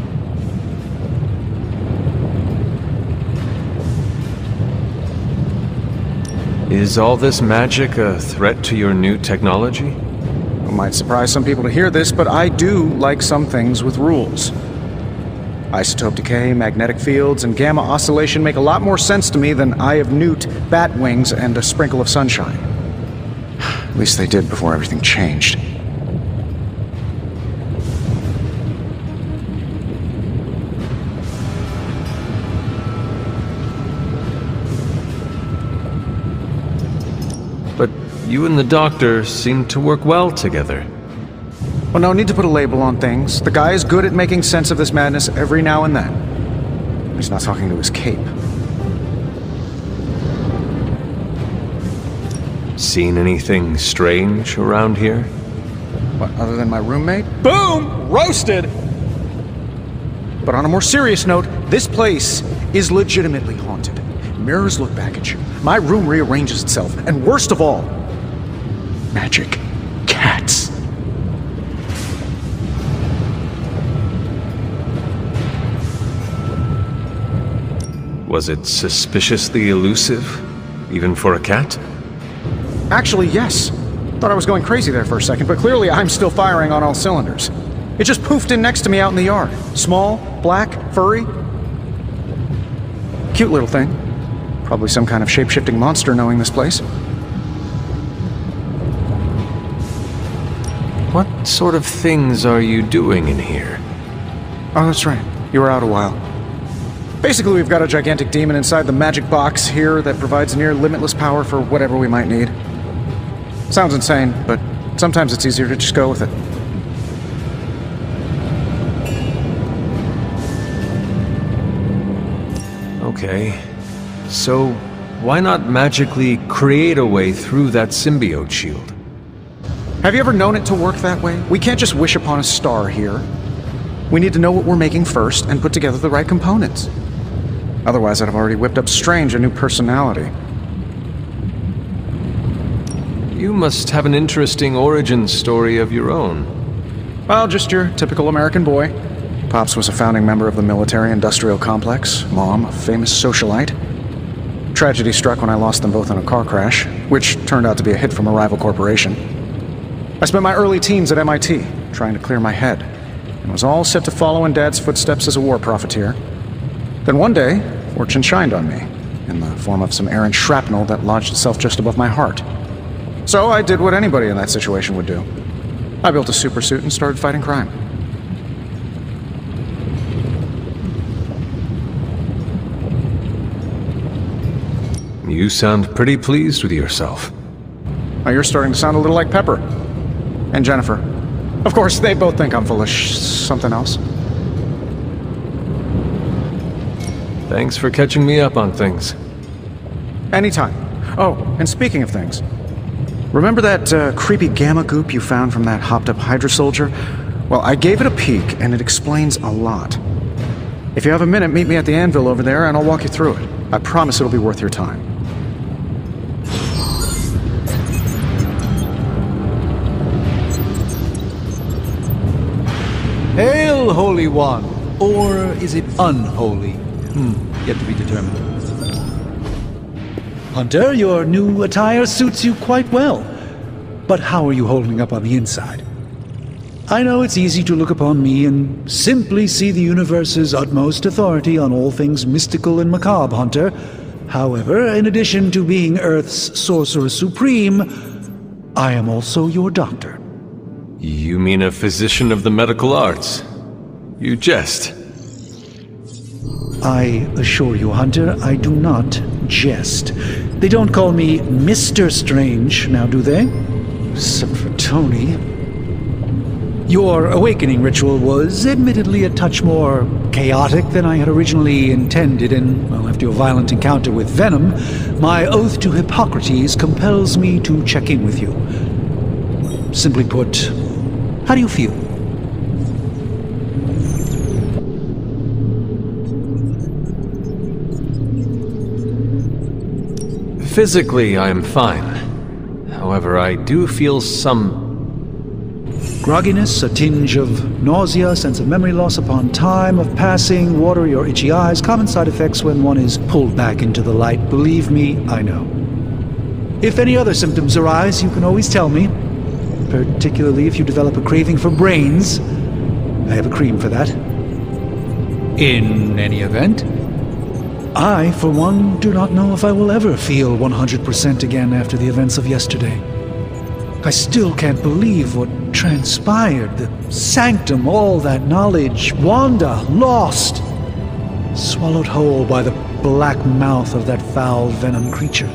Is all this magic a threat to your new technology? It might surprise some people to hear this, but I do like some things with rules. Isotope decay, magnetic fields, and gamma oscillation make a lot more sense to me than Eye of Newt, bat wings, and a sprinkle of sunshine. At least they did before everything changed. But you and the Doctor seem to work well together. Well, no need to put a label on things. The guy is good at making sense of this madness every now and then. He's not talking to his cape. Seen anything strange around here? What, other than my roommate? Boom! Roasted! But on a more serious note, this place is legitimately haunted. Mirrors look back at you. My room rearranges itself. And worst of all, magic cats. Was it suspiciously elusive, even for a cat? Actually, yes. Thought I was going crazy there for a second, but clearly I'm still firing on all cylinders. It just poofed in next to me out in the yard. Small, black, furry. Cute little thing. Probably some kind of shape-shifting monster knowing this place. What sort of things are you doing in here? Oh, that's right. You were out a while. Basically, we've got a gigantic demon inside the magic box here that provides near limitless power for whatever we might need. Sounds insane, but sometimes it's easier to just go with it. Okay. So, why not magically create a way through that symbiote shield? Have you ever known it to work that way? We can't just wish upon a star here. We need to know what we're making first and put together the right components. Otherwise, I'd have already whipped up Strange a new personality. You must have an interesting origin story of your own. Well, just your typical American boy. Pops was a founding member of the military-industrial complex. Mom, a famous socialite. Tragedy struck when I lost them both in a car crash, which turned out to be a hit from a rival corporation. I spent my early teens at MIT, trying to clear my head, and was all set to follow in Dad's footsteps as a war profiteer. Then one day, fortune shined on me, in the form of some errant shrapnel that lodged itself just above my heart. So I did what anybody in that situation would do. I built a supersuit and started fighting crime. You sound pretty pleased with yourself. Now you're starting to sound a little like Pepper. And Jennifer. Of course, they both think I'm full of something else. Thanks for catching me up on things. Anytime. Oh, and speaking of things, remember that creepy gamma goop you found from that hopped-up Hydra soldier? Well, I gave it a peek, and it explains a lot. If you have a minute, meet me at the anvil over there, and I'll walk you through it. I promise it'll be worth your time. Hail, Holy One! Or is it unholy? Yet to be determined. Hunter, your new attire suits you quite well. But how are you holding up on the inside? I know it's easy to look upon me and simply see the universe's utmost authority on all things mystical and macabre, Hunter. However, in addition to being Earth's Sorcerer Supreme, I am also your doctor. You mean a physician of the medical arts? You jest. I assure you, Hunter, I do not jest. They don't call me Mr. Strange, now do they? Except for Tony. Your awakening ritual was admittedly a touch more chaotic than I had originally intended, and, well, after your violent encounter with Venom, my oath to Hippocrates compels me to check in with you. Simply put, how do you feel? Physically, I am fine. However, I do feel some grogginess, a tinge of nausea, a sense of memory loss upon time of passing, watery or itchy eyes, common side effects when one is pulled back into the light. Believe me, I know. If any other symptoms arise, you can always tell me, particularly if you develop a craving for brains. I have a cream for that. In any event, I, for one, do not know if I will ever feel 100% again after the events of yesterday. I still can't believe what transpired. The sanctum, all that knowledge, Wanda, lost. Swallowed whole by the black mouth of that foul Venom creature.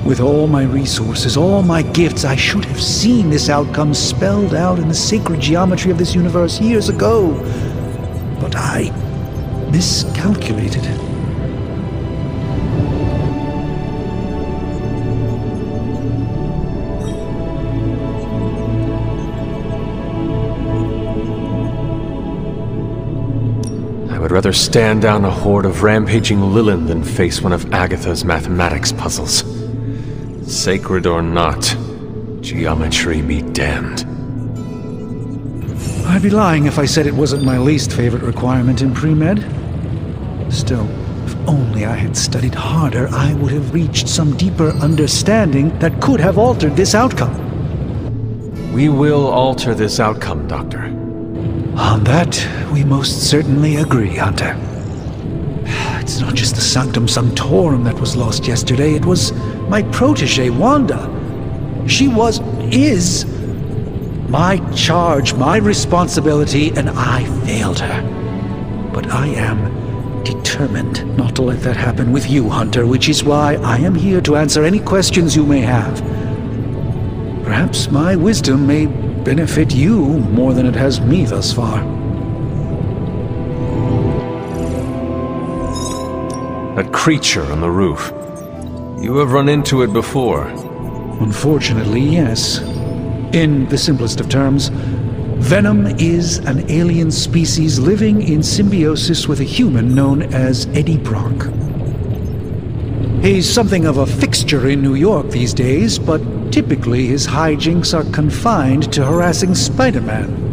With all my resources, all my gifts, I should have seen this outcome spelled out in the sacred geometry of this universe years ago. But I miscalculated. I would rather stand down a horde of rampaging Lilith than face one of Agatha's mathematics puzzles. Sacred or not, geometry be damned. I'd be lying if I said it wasn't my least favorite requirement in pre-med. Still, if only I had studied harder, I would have reached some deeper understanding that could have altered this outcome. We will alter this outcome, Doctor. On that, we most certainly agree, Hunter. It's not just the Sanctum Sanctorum that was lost yesterday, it was my protege, Wanda. She is my charge, my responsibility, and I failed her. But I am determined not to let that happen with you, Hunter, which is why I am here to answer any questions you may have. Perhaps my wisdom may benefit you more than it has me thus far. That creature on the roof. You have run into it before. Unfortunately, yes. In the simplest of terms, Venom is an alien species living in symbiosis with a human known as Eddie Brock. He's something of a fixture in New York these days, but typically his hijinks are confined to harassing Spider-Man.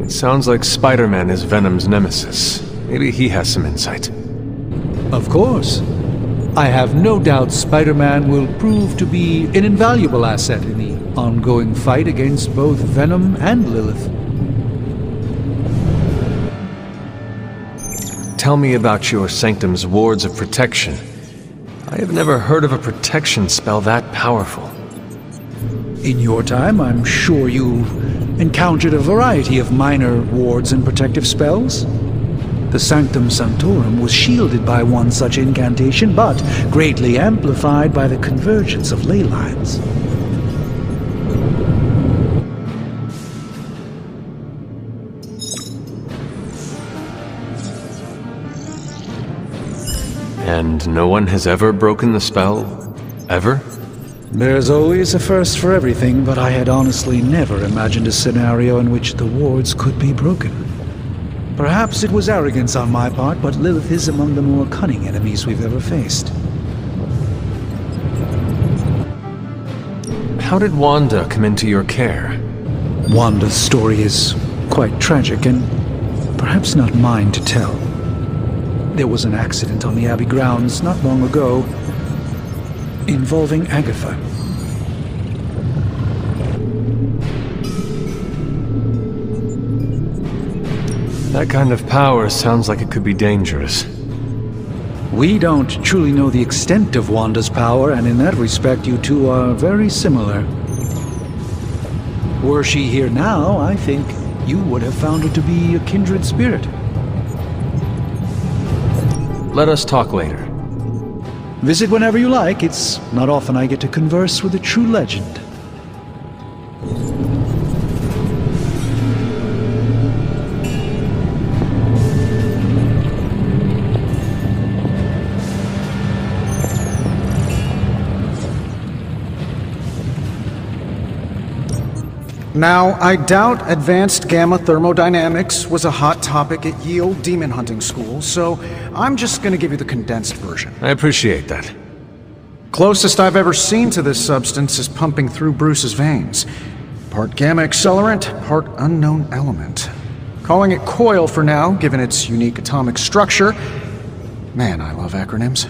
It sounds like Spider-Man is Venom's nemesis. Maybe he has some insight. Of course. I have no doubt Spider-Man will prove to be an invaluable asset in the ongoing fight against both Venom and Lilith. Tell me about your Sanctum's wards of protection. I have never heard of a protection spell that powerful. In your time, I'm sure you encountered a variety of minor wards and protective spells. The Sanctum Sanctorum was shielded by one such incantation, but greatly amplified by the convergence of ley lines. And no one has ever broken the spell? Ever? There's always a first for everything, but I had honestly never imagined a scenario in which the wards could be broken. Perhaps it was arrogance on my part, but Lilith is among the more cunning enemies we've ever faced. How did Wanda come into your care? Wanda's story is quite tragic and perhaps not mine to tell. There was an accident on the Abbey grounds not long ago involving Agatha. That kind of power sounds like it could be dangerous. We don't truly know the extent of Wanda's power, and in that respect, you two are very similar. Were she here now, I think you would have found her to be a kindred spirit. Let us talk later. Visit whenever you like. It's not often I get to converse with a true legend. Now, I doubt advanced gamma thermodynamics was a hot topic at ye old demon hunting school, so I'm just gonna give you the condensed version. I appreciate that. Closest I've ever seen to this substance is pumping through Bruce's veins. Part gamma accelerant, part unknown element. Calling it Coil for now, given its unique atomic structure. Man, I love acronyms.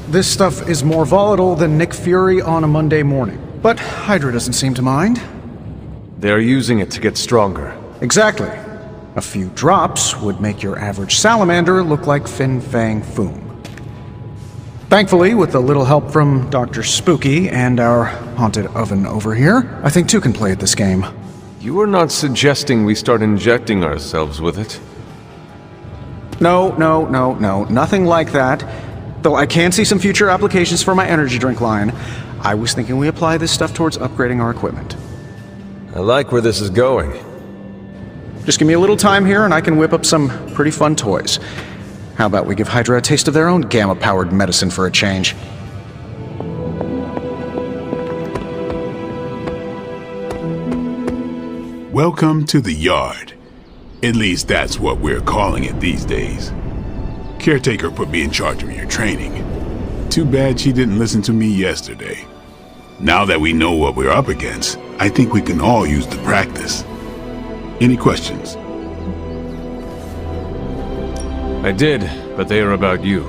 This stuff is more volatile than Nick Fury on a Monday morning, but Hydra doesn't seem to mind. They're using it to get stronger. Exactly. A few drops would make your average salamander look like Fin Fang Foom. Thankfully, with a little help from Dr. Spooky and our haunted oven over here, I think two can play at this game. You are not suggesting we start injecting ourselves with it? No, nothing like that. Though I can see some future applications for my energy drink line. I was thinking we apply this stuff towards upgrading our equipment. I like where this is going. Just give me a little time here and I can whip up some pretty fun toys. How about we give Hydra a taste of their own gamma-powered medicine for a change? Welcome to the yard. At least that's what we're calling it these days. Caretaker put me in charge of your training. Too bad she didn't listen to me yesterday. Now that we know what we're up against, I think we can all use the practice. Any questions? I did, but they are about you.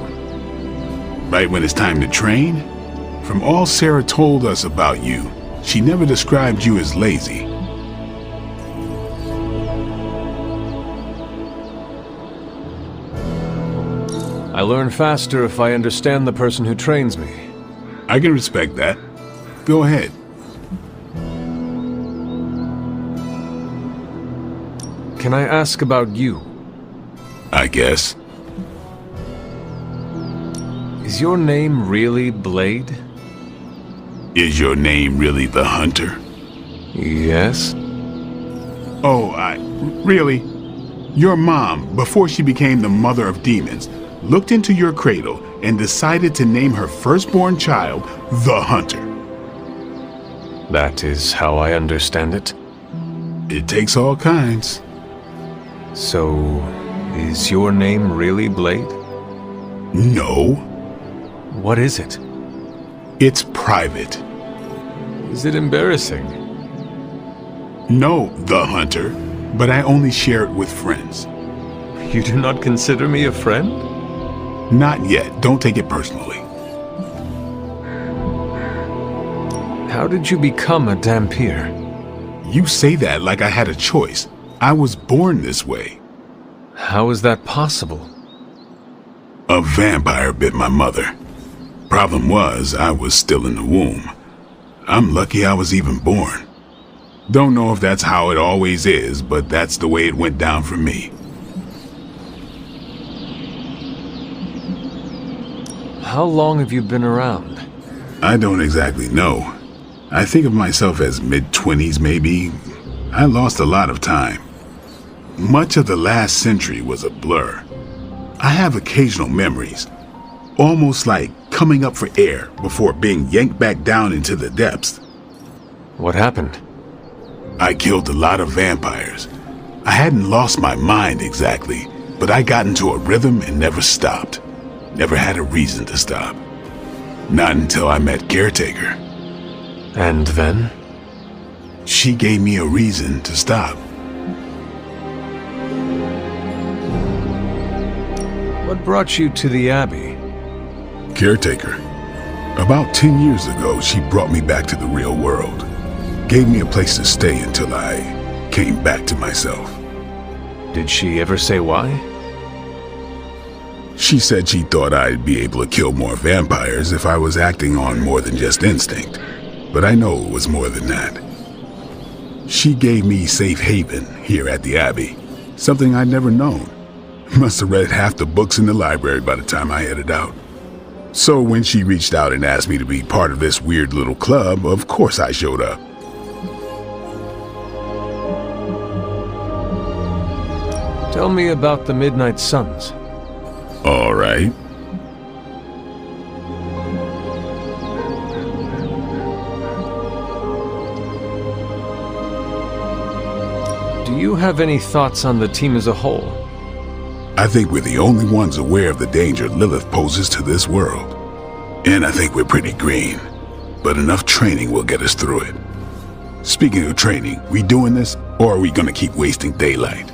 Right when it's time to train? From all Sarah told us about you, she never described you as lazy. I learn faster if I understand the person who trains me. I can respect that. Go ahead. Can I ask about you? I guess. Is your name really Blade? Is your name really the Hunter? Yes. Oh, really? Your mom, before she became the mother of demons, looked into your cradle and decided to name her firstborn child the Hunter. That is how I understand it. It takes all kinds. So, is your name really Blade? No. What is it? It's private. Is it embarrassing? No, the Hunter, but I only share it with friends. You do not consider me a friend? Not yet. Don't take it personally. How did you become a Dhampir? You say that like I had a choice. I was born this way. How is that possible? A vampire bit my mother. Problem was, I was still in the womb. I'm lucky I was even born. Don't know if that's how it always is, but that's the way it went down for me. How long have you been around? I don't exactly know. I think of myself as mid-20s maybe. I lost a lot of time. Much of the last century was a blur. I have occasional memories, almost like coming up for air before being yanked back down into the depths. What happened? I killed a lot of vampires. I hadn't lost my mind exactly, but I got into a rhythm and never stopped. Never had a reason to stop. Not until I met Caretaker. And then? She gave me a reason to stop. What brought you to the Abbey? Caretaker. About 10 years ago, she brought me back to the real world. Gave me a place to stay until I came back to myself. Did she ever say why? She said she thought I'd be able to kill more vampires if I was acting on more than just instinct. But I know it was more than that. She gave me safe haven here at the Abbey, something I'd never known. Must have read half the books in the library by the time I headed out. So when she reached out and asked me to be part of this weird little club, of course I showed up. Tell me about the Midnight Suns. All right. Do you have any thoughts on the team as a whole? I think we're the only ones aware of the danger Lilith poses to this world. And I think we're pretty green. But enough training will get us through it. Speaking of training, we doing this, or are we gonna keep wasting daylight?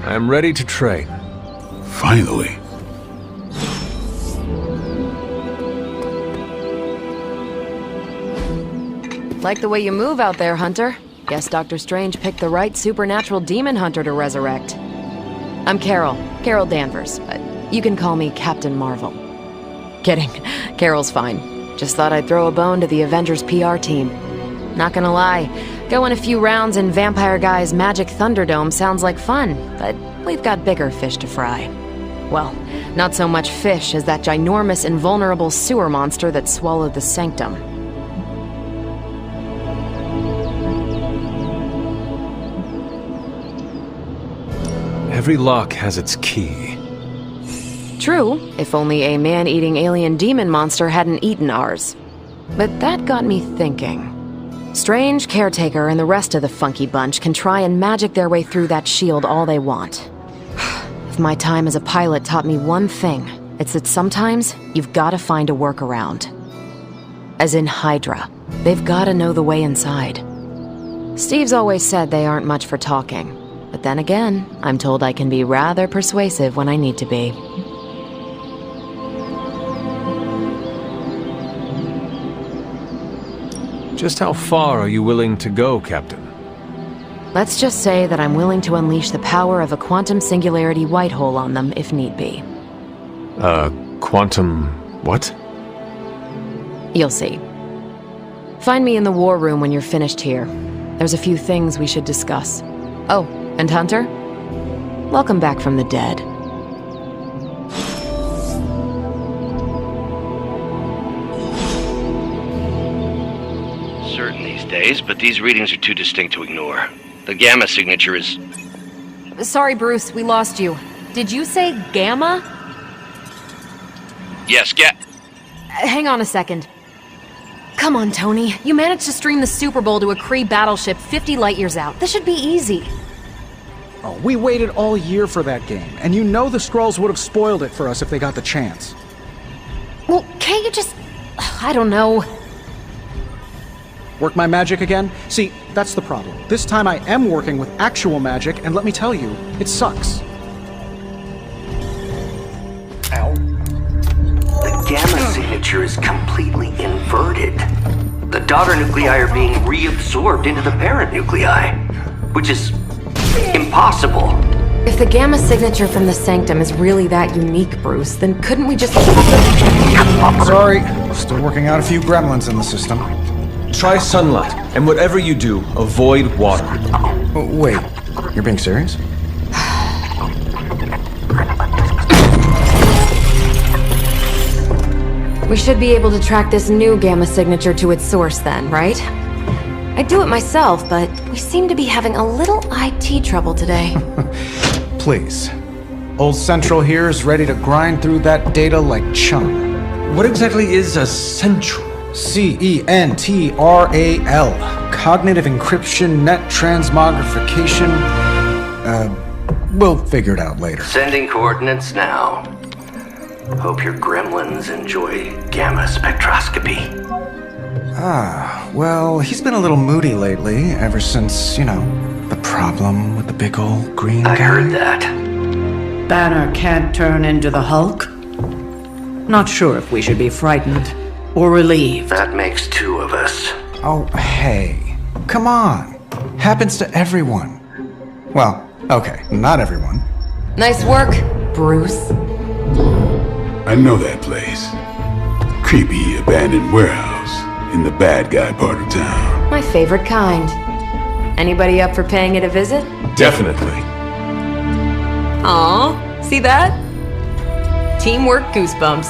I am ready to train. Finally. Like the way you move out there, Hunter. Guess Dr. Strange picked the right supernatural demon hunter to resurrect. I'm Carol Danvers, but you can call me Captain Marvel. Kidding, Carol's fine. Just thought I'd throw a bone to the Avengers PR team. Not gonna lie, going a few rounds in Vampire Guy's Magic Thunderdome sounds like fun, but we've got bigger fish to fry. Well, not so much fish as that ginormous invulnerable sewer monster that swallowed the Sanctum. Every lock has its key. True, if only a man-eating alien demon monster hadn't eaten ours. But that got me thinking. Strange, Caretaker, and the rest of the funky bunch can try and magic their way through that shield all they want. If my time as a pilot taught me one thing, it's that sometimes you've gotta find a workaround. As in Hydra, they've gotta know the way inside. Steve's always said they aren't much for talking. But then again, I'm told I can be rather persuasive when I need to be. Just how far are you willing to go, Captain? Let's just say that I'm willing to unleash the power of a quantum singularity white hole on them if need be. Quantum... what? You'll see. Find me in the war room when you're finished here. There's a few things we should discuss. Oh, and Hunter? Welcome back from the dead. Certain these days, but these readings are too distinct to ignore. The gamma signature is... Sorry, Bruce, we lost you. Did you say Gamma? Yes, Hang on a second. Come on, Tony. You managed to stream the Super Bowl to a Kree battleship 50 light-years out. This should be easy. Oh, we waited all year for that game, and you know the Skrulls would have spoiled it for us if they got the chance. Well, can't you just... I don't know. Work my magic again? See, that's the problem. This time I am working with actual magic, and let me tell you, it sucks. Ow. The gamma signature is completely inverted. The daughter nuclei are being reabsorbed into the parent nuclei, which is impossible. If the gamma signature from the Sanctum is really that unique, Bruce, then couldn't we just... Sorry, still working out a few gremlins in the system. Try sunlight, and whatever you do, avoid water. Oh, wait, you're being serious? We should be able to track this new gamma signature to its source then, right? I'd do it myself, but we seem to be having a little IT trouble today. Please. Old Central here is ready to grind through that data like chum. What exactly is a Central? CENTRAL. Cognitive Encryption Net Transmogrification. We'll figure it out later. Sending coordinates now. Hope your gremlins enjoy gamma spectroscopy. Well, he's been a little moody lately, ever since, the problem with the big old green guy. I heard that. Banner can't turn into the Hulk? Not sure if we should be frightened or relieved. That makes two of us. Oh, hey. Come on. Happens to everyone. Well, okay, not everyone. Nice work, Bruce. I know that place. Creepy abandoned warehouse in the bad guy part of town. My favorite kind. Anybody up for paying it a visit? Definitely. Aw, see that? Teamwork goosebumps.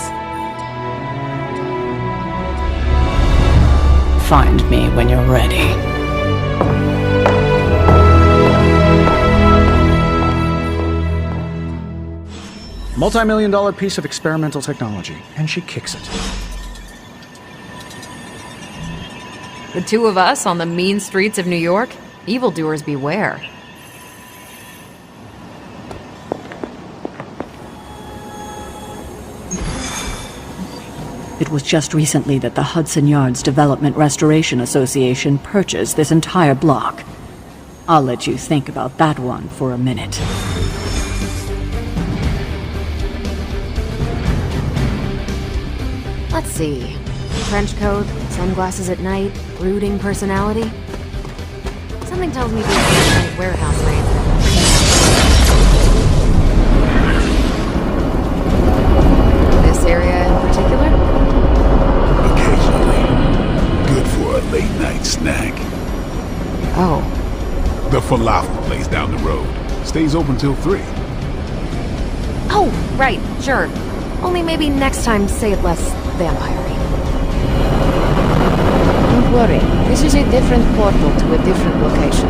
Find me when you're ready. Multi-million-dollar piece of experimental technology, and she kicks it. The two of us on the mean streets of New York? Evildoers beware. It was just recently that the Hudson Yards Development Restoration Association purchased this entire block. I'll let you think about that one for a minute. Let's see. Trench coat, sunglasses at night, brooding personality. Something tells me these are warehouse raids. This area in particular? Occasionally. Good for a late night snack. Oh. The falafel place down the road. Stays open till 3. Oh, right, sure. Only maybe next time say it less vampire-y. Don't worry, this is a different portal to a different location.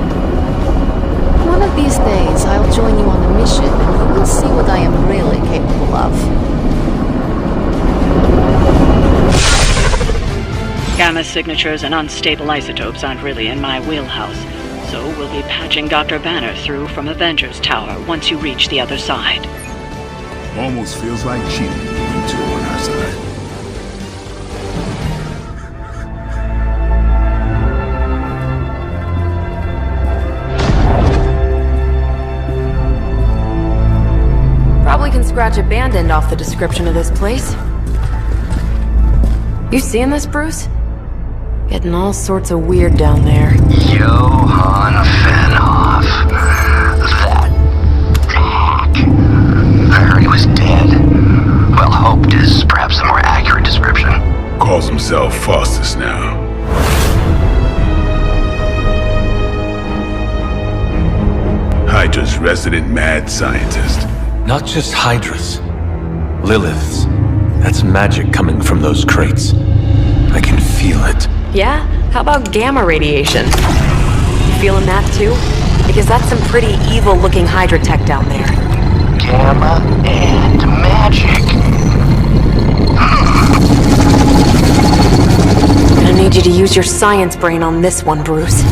One of these days, I'll join you on a mission, and you will see what I am really capable of. Gamma signatures and unstable isotopes aren't really in my wheelhouse, so we'll be patching Dr. Banner through from Avengers Tower once you reach the other side. Almost feels like cheating, you two on our side. Probably can scratch abandoned off the description of this place. You seeing this, Bruce? Getting all sorts of weird down there. Johann Fenhoff. That hack. I heard he was dead. Well, hoped is perhaps a more accurate description. Calls himself Faustus now. Hydra's resident mad scientist. Not just Hydra's. Lilith's. That's magic coming from those crates. I can feel it. Yeah? How about gamma radiation? You feeling that too? Because that's some pretty evil-looking Hydra tech down there. Gamma and magic. Gonna need you to use your science brain on this one, Bruce.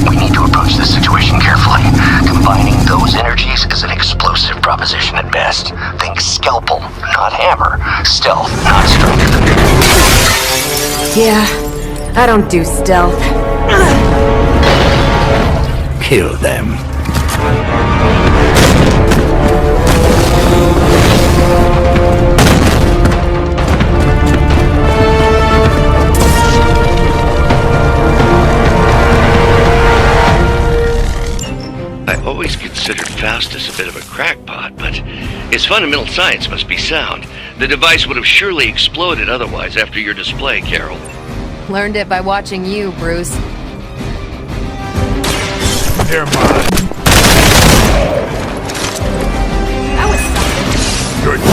We need to approach this situation carefully. Combining those energies is an explosive proposition at best. Think scalpel, not hammer. Stealth, not strength. Yeah, I don't do stealth. Kill them. I always considered Faustus a bit of a crackpot, but his fundamental science must be sound. The device would have surely exploded otherwise after your display, Carol. Learned it by watching you, Bruce. They're mine. That was something. You're done.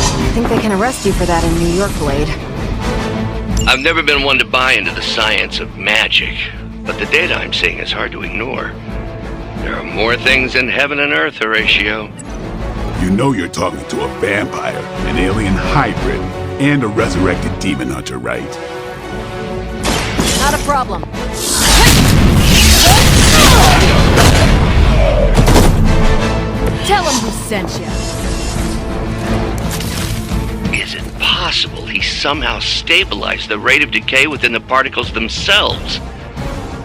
I think they can arrest you for that in New York, Blade. I've never been one to buy into the science of magic, but the data I'm seeing is hard to ignore. There are more things in heaven and earth, Horatio. You know you're talking to a vampire, an alien hybrid, and a resurrected demon hunter, right? Not a problem. Tell him who sent you. possible he somehow stabilized the rate of decay within the particles themselves.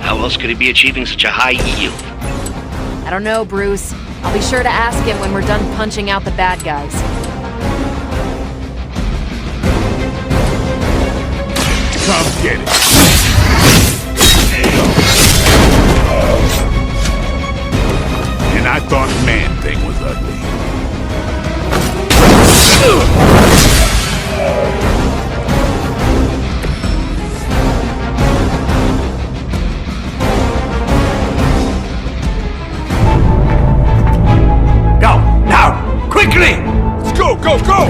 How else could he be achieving such a high yield? I don't know, Bruce. I'll be sure to ask him when we're done punching out the bad guys. Come get it. And I thought Man-Thing was ugly. Go, now, quickly! Let's go, go, go!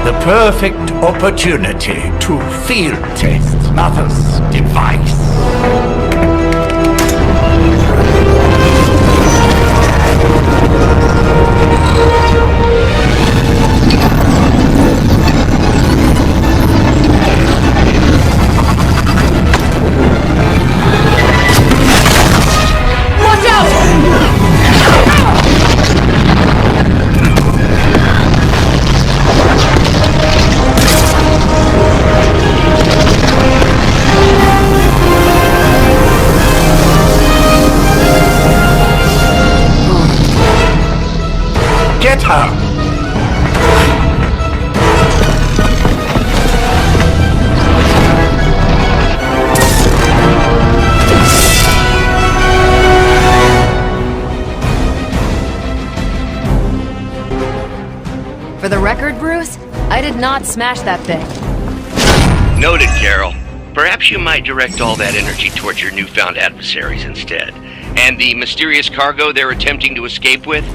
The perfect opportunity to field test Mother's device. Watch out! Get her! For the record, Bruce, I did not smash that thing. Noted, Carol. Perhaps you might direct all that energy towards your newfound adversaries instead. And the mysterious cargo they're attempting to escape with?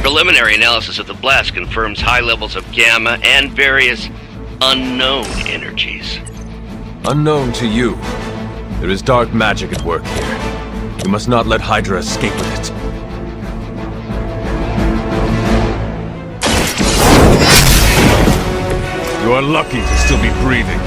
Preliminary analysis of the blast confirms high levels of gamma and various unknown energies. Unknown to you. There is dark magic at work here. You must not let Hydra escape with it. You are lucky to still be breathing.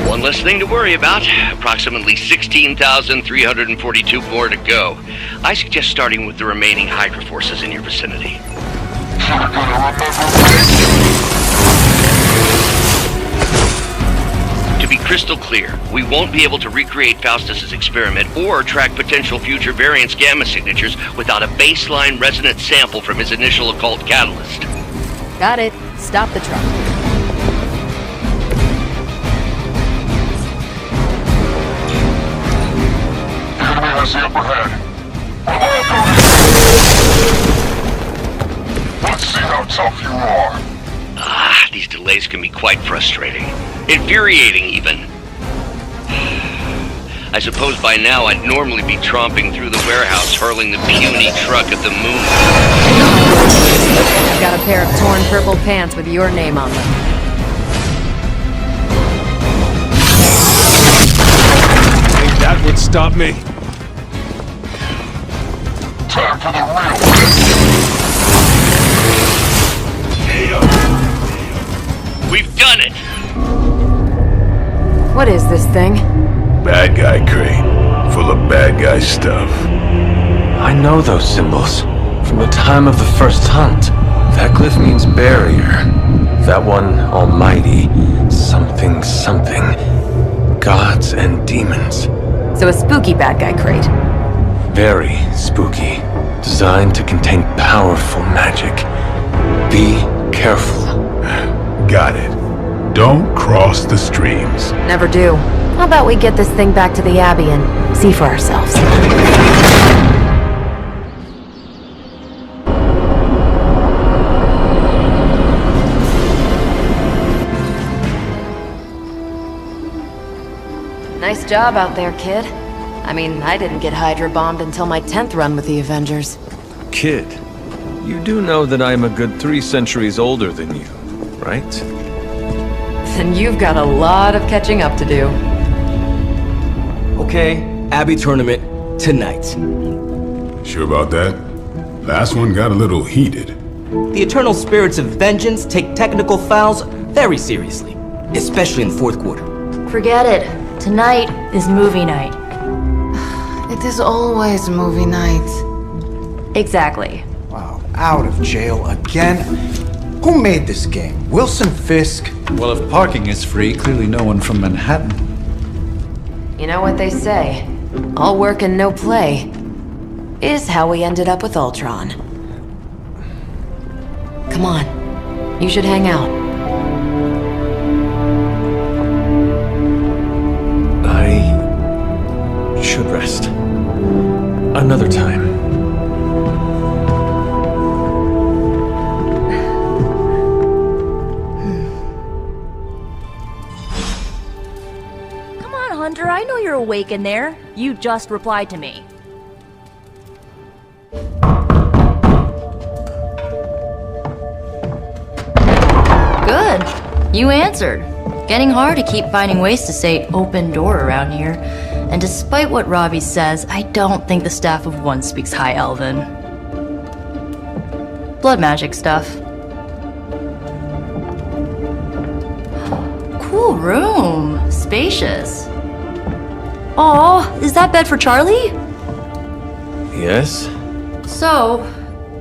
One less thing to worry about. Approximately 16,342 more to go. I suggest starting with the remaining Hydra forces in your vicinity. To be crystal clear, we won't be able to recreate Faustus's experiment or track potential future variants' gamma signatures without a baseline resonant sample from his initial occult catalyst. Got it. Stop the truck. Enemy has the upper hand. Let's see how tough you are. Ah, these delays can be quite frustrating. Infuriating, even. I suppose by now I'd normally be tromping through the warehouse, hurling the puny truck at the moon. I've got a pair of torn purple pants with your name on them. Think that would stop me? Time for the real. We've done it! What is this thing? Bad guy crate, full of bad guy stuff. I know those symbols. From the time of the first hunt. That glyph means barrier. That one, almighty. Something, something. Gods and demons. So a spooky bad guy crate. Very spooky. Designed to contain powerful magic. Be careful. Got it. Don't cross the streams. Never do. How about we get this thing back to the Abbey and see for ourselves? Nice job out there, kid. I mean, I didn't get Hydra bombed until my 10th run with the Avengers. Kid, you do know that I am a good 3 centuries older than you, right? Then you've got a lot of catching up to do. Okay, Abbey tournament. tonight. Sure about that? Last one got a little heated. The eternal spirits of vengeance take technical fouls very seriously, especially in the fourth quarter. Forget it. Tonight is movie night. It is always movie night. Exactly. Wow, out of jail again? Who made this game? Wilson Fisk? Well, if parking is free, clearly no one from Manhattan. You know what they say? All work and no play is how we ended up with Ultron. Come on. You should hang out. I should rest. Another time. Come on, Hunter, I know you're awake in there. You just replied to me. Good. You answered. Getting hard to keep finding ways to say open door around here. And despite what Robbie says, I don't think the staff of one speaks High Elven. Blood magic stuff. Cool room. Spacious. Aw, is that bed for Charlie? Yes? So,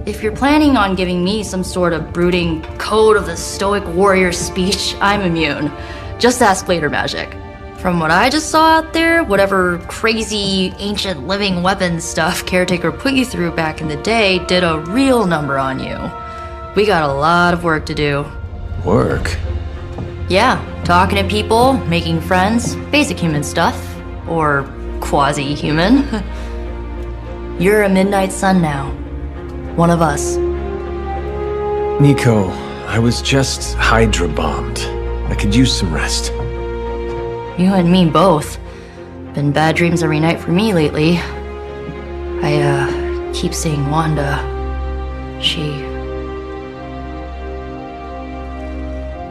if you're planning on giving me some sort of brooding code of the stoic warrior speech, I'm immune. Just ask later magic. From what I just saw out there, whatever crazy ancient living weapons stuff Caretaker put you through back in the day did a real number on you. We got a lot of work to do. Work? Yeah, talking to people, making friends, basic human stuff. Or quasi-human. You're a Midnight Sun now. One of us. Nico, I was just Hydra bombed. I could use some rest. You and me both. Been bad dreams every night for me lately. I keep seeing Wanda. She...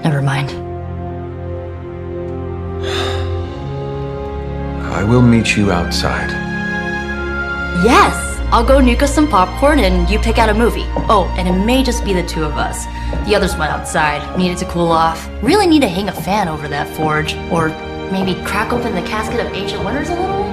Never mind. I will meet you outside. Yes! I'll go nuke us some popcorn and you pick out a movie. Oh, and it may just be the two of us. The others went outside, needed to cool off. Really need to hang a fan over that forge. Or maybe crack open the casket of ancient wonders a little?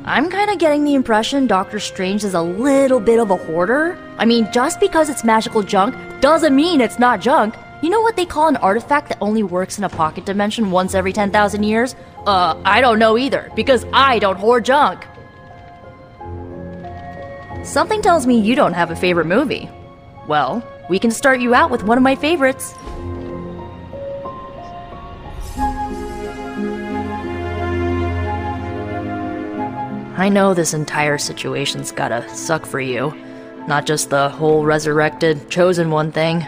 I'm kinda getting the impression Doctor Strange is a little bit of a hoarder. I mean, just because it's magical junk doesn't mean it's not junk. You know what they call an artifact that only works in a pocket dimension once every 10,000 years? I don't know either, because I don't hoard junk. Something tells me you don't have a favorite movie. Well, we can start you out with one of my favorites. I know this entire situation's gotta suck for you. Not just the whole resurrected, chosen one thing.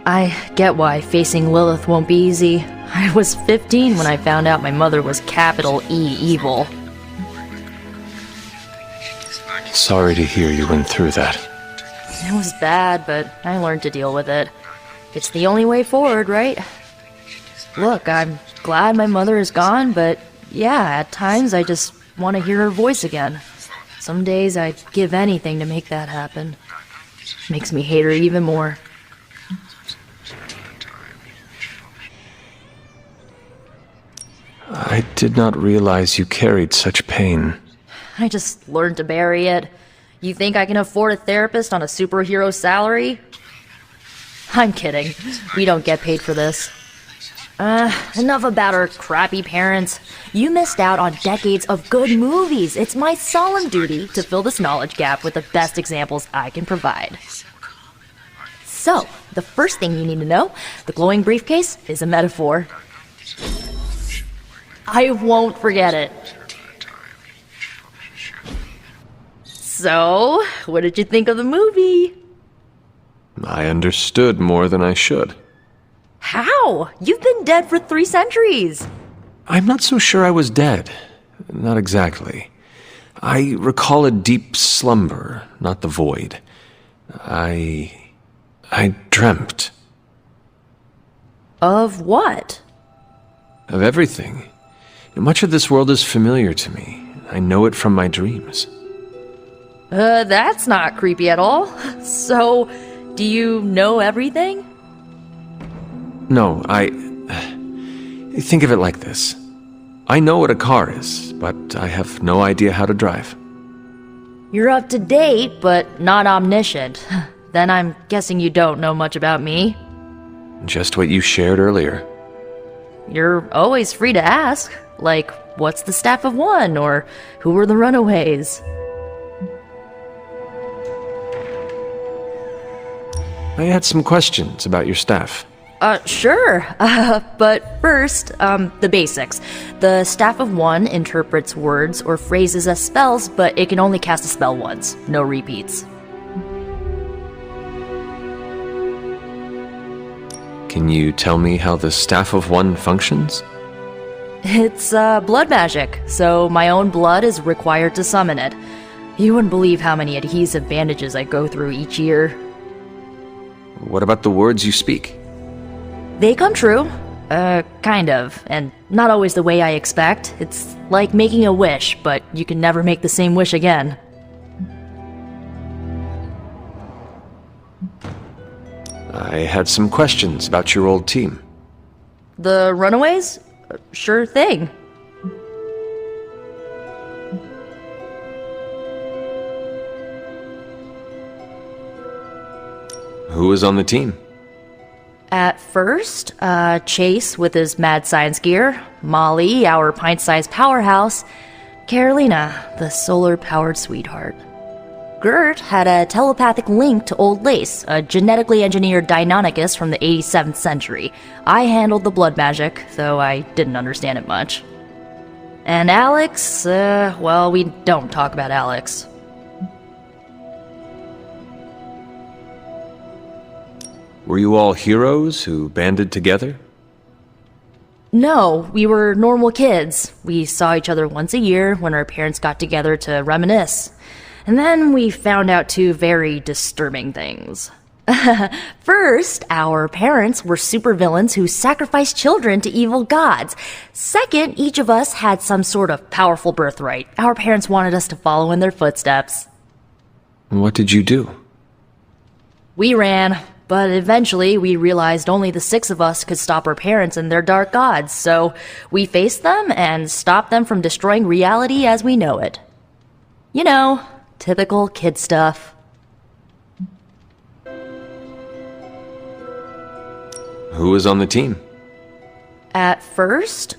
I get why facing Lilith won't be easy. I was 15 when I found out my mother was capital E evil. Sorry to hear you went through that. It was bad, but I learned to deal with it. It's the only way forward, right? Look, I'm glad my mother is gone, but yeah, at times I just want to hear her voice again. Some days I'd give anything to make that happen. Makes me hate her even more. I did not realize you carried such pain. I just learned to bury it. You think I can afford a therapist on a superhero salary? I'm kidding. We don't get paid for this. Enough about our crappy parents. You missed out on decades of good movies. It's my solemn duty to fill this knowledge gap with the best examples I can provide. So, the first thing you need to know, the glowing briefcase is a metaphor. I won't forget it. So, what did you think of the movie? I understood more than I should. How? You've been dead for 3 centuries. I'm not so sure I was dead. Not exactly. I recall a deep slumber, not the void. I dreamt. Of what? Of everything. Much of this world is familiar to me. I know it from my dreams. That's not creepy at all. So, do you know everything? No, think of it like this. I know what a car is, but I have no idea how to drive. You're up to date, but not omniscient. Then I'm guessing you don't know much about me. Just what you shared earlier. You're always free to ask. Like, what's the staff of one? Or who were the runaways? I had some questions about your staff. Sure. But first, the basics. The Staff of One interprets words or phrases as spells, but it can only cast a spell once. No repeats. Can you tell me how the Staff of One functions? It's, blood magic, so my own blood is required to summon it. You wouldn't believe how many adhesive bandages I go through each year. What about the words you speak? They come true. Kind of. And not always the way I expect. It's like making a wish, but you can never make the same wish again. I had some questions about your old team. The Runaways? Sure thing. Who was on the team? At first, Chase with his mad science gear, Molly, our pint-sized powerhouse, Carolina, the solar-powered sweetheart. Gert had a telepathic link to Old Lace, a genetically engineered Deinonychus from the 87th century. I handled the blood magic, though I didn't understand it much. And Alex, well, we don't talk about Alex. Were you all heroes who banded together? No, we were normal kids. We saw each other once a year when our parents got together to reminisce. And then we found out two very disturbing things. First, our parents were supervillains who sacrificed children to evil gods. Second, each of us had some sort of powerful birthright. Our parents wanted us to follow in their footsteps. What did you do? We ran. But eventually, we realized only the 6 of us could stop our parents and their dark gods, so we faced them and stopped them from destroying reality as we know it. You know, typical kid stuff. Who was on the team? At first,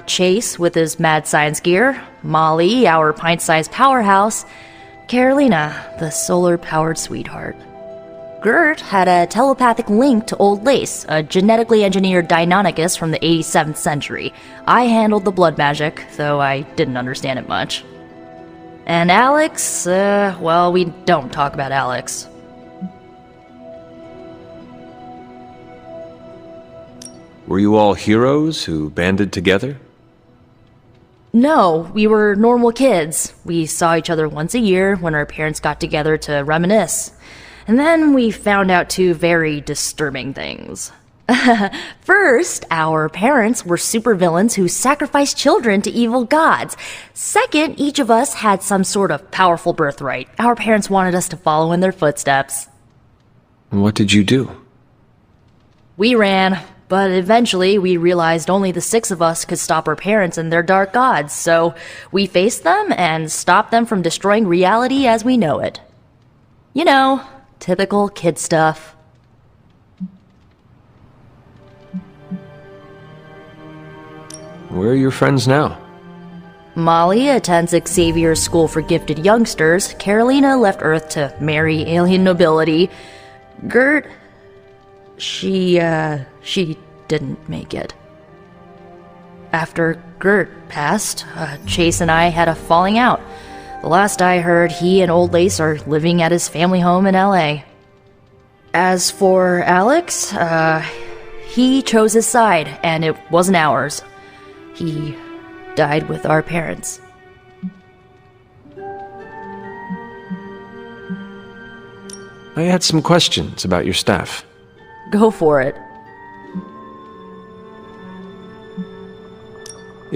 Chase with his mad science gear, Molly, our pint-sized powerhouse, Carolina, the solar-powered sweetheart. Gert had a telepathic link to Old Lace, a genetically engineered Deinonychus from the 87th century. I handled the blood magic, though I didn't understand it much. And Alex, well, we don't talk about Alex. Were you all heroes who banded together? No, we were normal kids. We saw each other once a year when our parents got together to reminisce. And then we found out two very disturbing things. First, our parents were supervillains who sacrificed children to evil gods. Second, each of us had some sort of powerful birthright. Our parents wanted us to follow in their footsteps. What did you do? We ran, but eventually we realized only the 6 of us could stop our parents and their dark gods, so we faced them and stopped them from destroying reality as we know it. You know, typical kid stuff. Where are your friends now? Molly attends Xavier's School for Gifted Youngsters. Carolina left Earth to marry alien nobility. Gert... She didn't make it. After Gert passed, Chase and I had a falling out. The last I heard, he and Old Lace are living at his family home in LA. As for Alex, he chose his side, and it wasn't ours. He died with our parents. I had some questions about your staff. Go for it.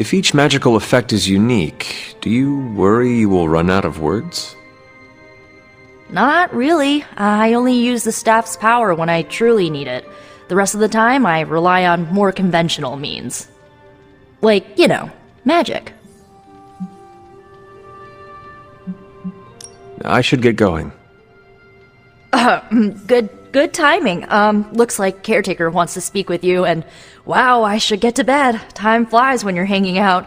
If each magical effect is unique, do you worry you will run out of words? Not really. I only use the staff's power when I truly need it. The rest of the time, I rely on more conventional means. Like, you know, magic. I should get going. Good timing. Looks like Caretaker wants to speak with you, and wow, I should get to bed. Time flies when you're hanging out.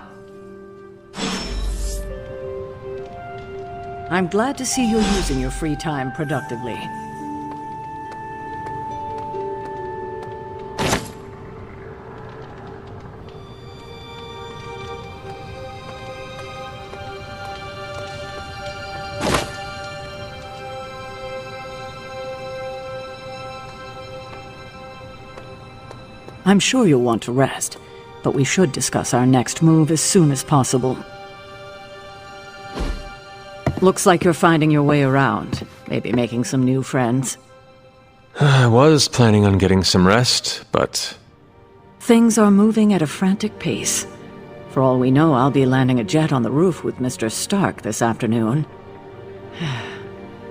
I'm glad to see you're using your free time productively. I'm sure you'll want to rest, but we should discuss our next move as soon as possible. Looks like you're finding your way around, maybe making some new friends. I was planning on getting some rest, but... Things are moving at a frantic pace. For all we know, I'll be landing a jet on the roof with Mr. Stark this afternoon.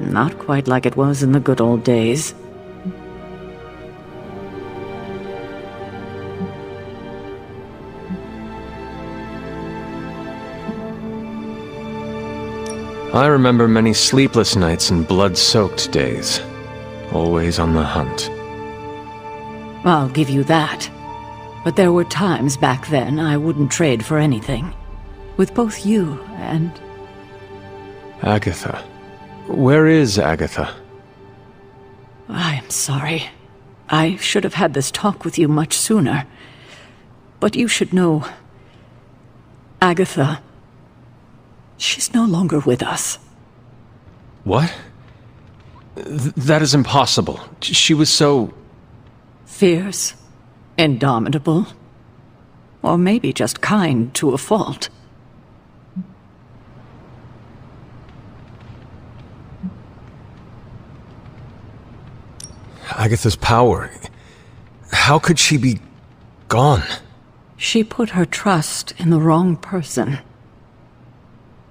Not quite like it was in the good old days. I remember many sleepless nights and blood-soaked days. Always on the hunt. I'll give you that. But there were times back then I wouldn't trade for anything. With both you and... Agatha. Where is Agatha? I am sorry. I should have had this talk with you much sooner. But you should know... Agatha... She's no longer with us. What? That is impossible. She was so... Fierce, indomitable, or maybe just kind to a fault. Agatha's power... How could she be... gone? She put her trust in the wrong person.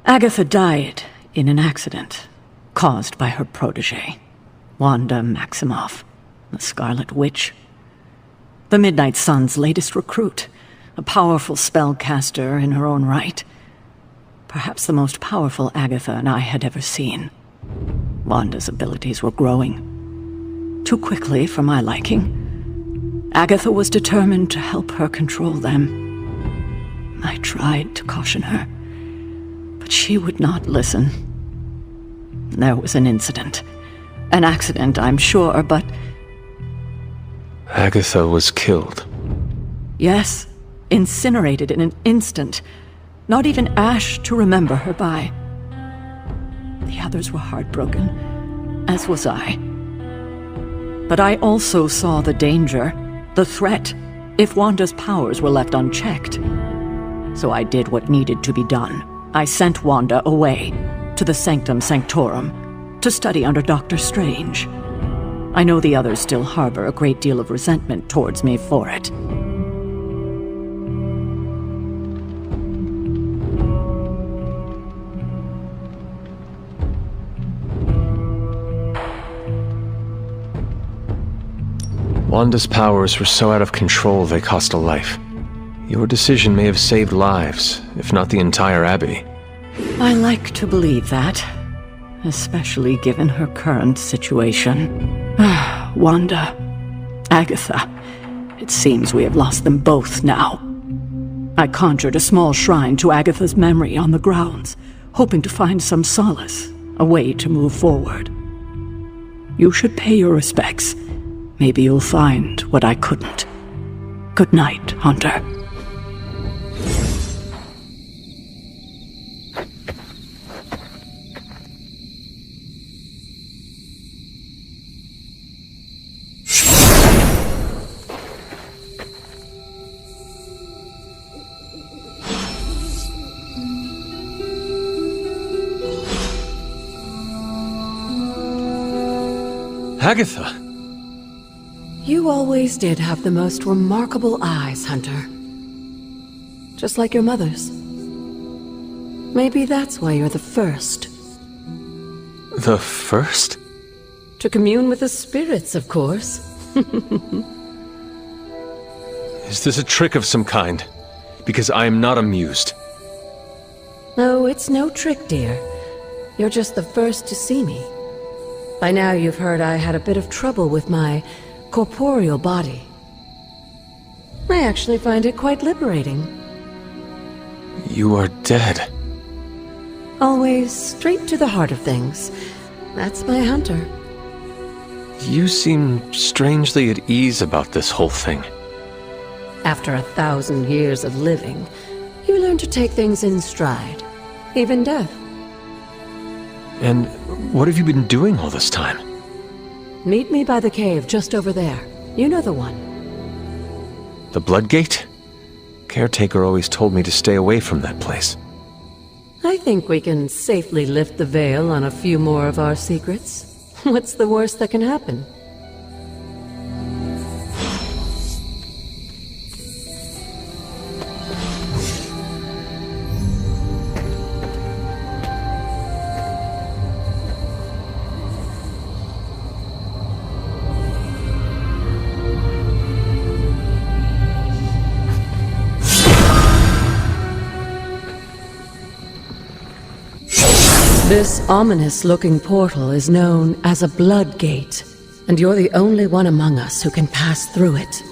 Agatha died in an accident caused by her protege, Wanda Maximoff, the Scarlet Witch. The Midnight Sun's latest recruit, a powerful spellcaster in her own right. Perhaps the most powerful Agatha and I had ever seen. Wanda's abilities were growing. Too quickly for my liking. Agatha was determined to help her control them. I tried to caution her. She would not listen. There was an incident. An accident, I'm sure, but... Agatha was killed. Yes, incinerated in an instant. Not even ash to remember her by. The others were heartbroken, as was I. But I also saw the danger, the threat, if Wanda's powers were left unchecked. So I did what needed to be done. I sent Wanda away, to the Sanctum Sanctorum, to study under Dr. Strange. I know the others still harbor a great deal of resentment towards me for it. Wanda's powers were so out of control they cost a life. Your decision may have saved lives, if not the entire Abbey. I like to believe that, especially given her current situation. Wanda, Agatha, it seems we have lost them both now. I conjured a small shrine to Agatha's memory on the grounds, hoping to find some solace, a way to move forward. You should pay your respects. Maybe you'll find what I couldn't. Good night, Hunter. Agatha! You always did have the most remarkable eyes, Hunter. just like your mother's. Maybe that's why you're the first. The first? To commune with the spirits, of course. Is this a trick of some kind? Because I am not amused. No, it's no trick, dear. You're just the first to see me. By now you've heard I had a bit of trouble with my corporeal body. I actually find it quite liberating. You are dead. Always straight to the heart of things. That's my hunter. You seem strangely at ease about this whole thing. After 1,000 years of living, you learn to take things in stride. Even death. And what have you been doing all this time? Meet me by the cave just over there. You know the one. The Blood Gate? Caretaker always told me to stay away from that place. I think we can safely lift the veil on a few more of our secrets. What's the worst that can happen? This ominous-looking portal is known as a Blood Gate, and you're the only one among us who can pass through it.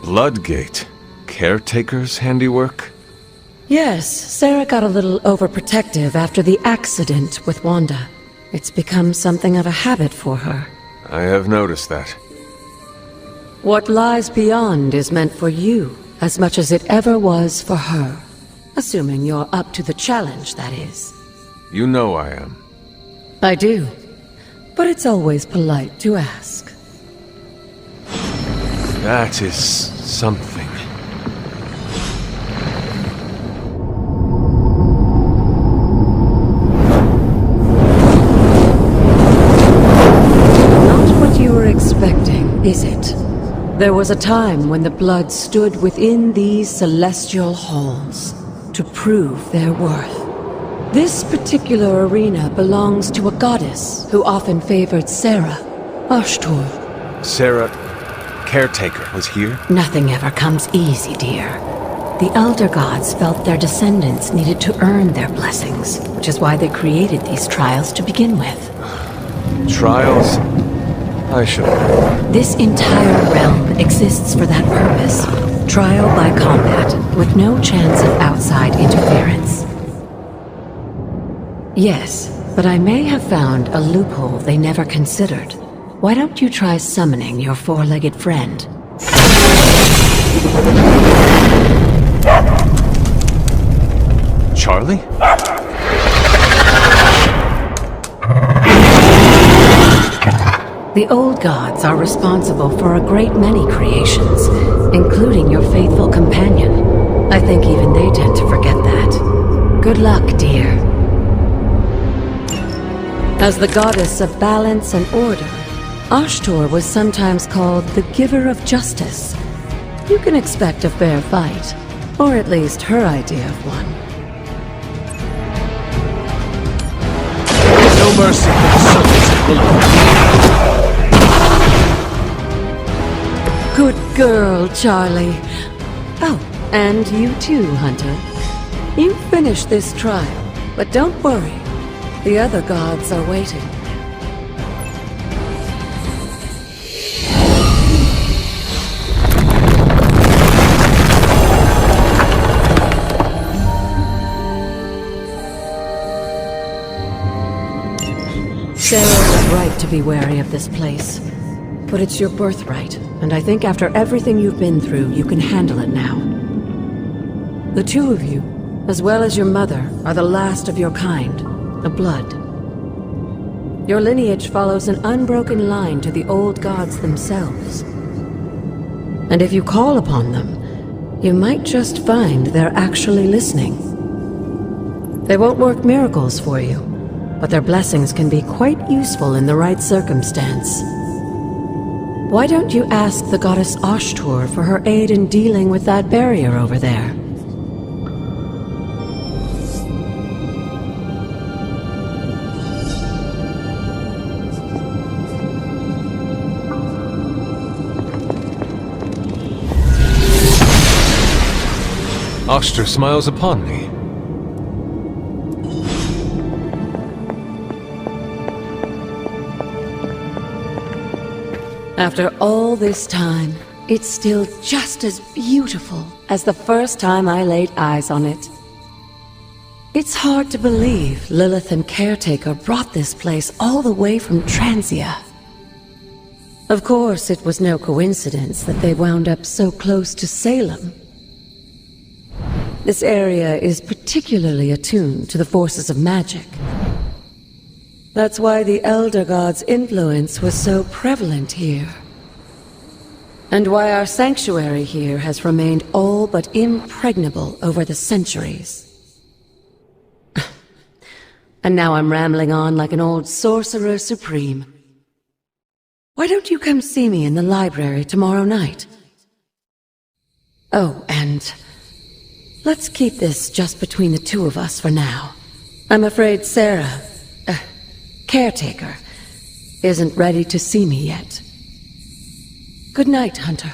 Blood Gate? Caretaker's handiwork? Yes, Sarah got a little overprotective after the accident with Wanda. It's become something of a habit for her. I have noticed that. What lies beyond is meant for you, as much as it ever was for her. Assuming you're up to the challenge, that is. You know I am. I do. But it's always polite to ask. That is something. Not what you were expecting, is it? There was a time when the blood stood within these celestial halls to prove their worth. This particular arena belongs to a goddess who often favored Sarah, Ashtor. Sarah, Caretaker, was here? Nothing ever comes easy, dear. The Elder Gods felt their descendants needed to earn their blessings, which is why they created these trials to begin with. Trials? I should. This entire realm exists for that purpose. Trial by combat, with no chance of outside interference. Yes, but I may have found a loophole they never considered. Why don't you try summoning your four-legged friend? Charlie? The old gods are responsible for a great many creations, including your faithful companion. I think even they tend to forget that. Good luck, dear. As the goddess of balance and order, Ashtor was sometimes called the Giver of Justice. You can expect a fair fight, or at least her idea of one. No mercy for the servants of Lilith. Good girl, Charlie. Oh, and you too, Hunter. You finished this trial, but don't worry. The other gods are waiting. Sarah was right to be wary of this place. But it's your birthright, and I think after everything you've been through, you can handle it now. The two of you, as well as your mother, are the last of your kind. A blood. Your lineage follows an unbroken line to the old gods themselves. And if you call upon them, you might just find they're actually listening. They won't work miracles for you, but their blessings can be quite useful in the right circumstance. Why don't you ask the goddess Ashtor for her aid in dealing with that barrier over there? Oster smiles upon me. After all this time, it's still just as beautiful as the first time I laid eyes on it. It's hard to believe Lilith and Caretaker brought this place all the way from Transia. Of course, it was no coincidence that they wound up so close to Salem. This area is particularly attuned to the forces of magic. That's why the Elder God's influence was so prevalent here. And why our sanctuary here has remained all but impregnable over the centuries. And now I'm rambling on like an old sorcerer supreme. Why don't you come see me in the library tomorrow night? Oh, and let's keep this just between the two of us for now. I'm afraid Sarah, Caretaker, isn't ready to see me yet. Good night, Hunter.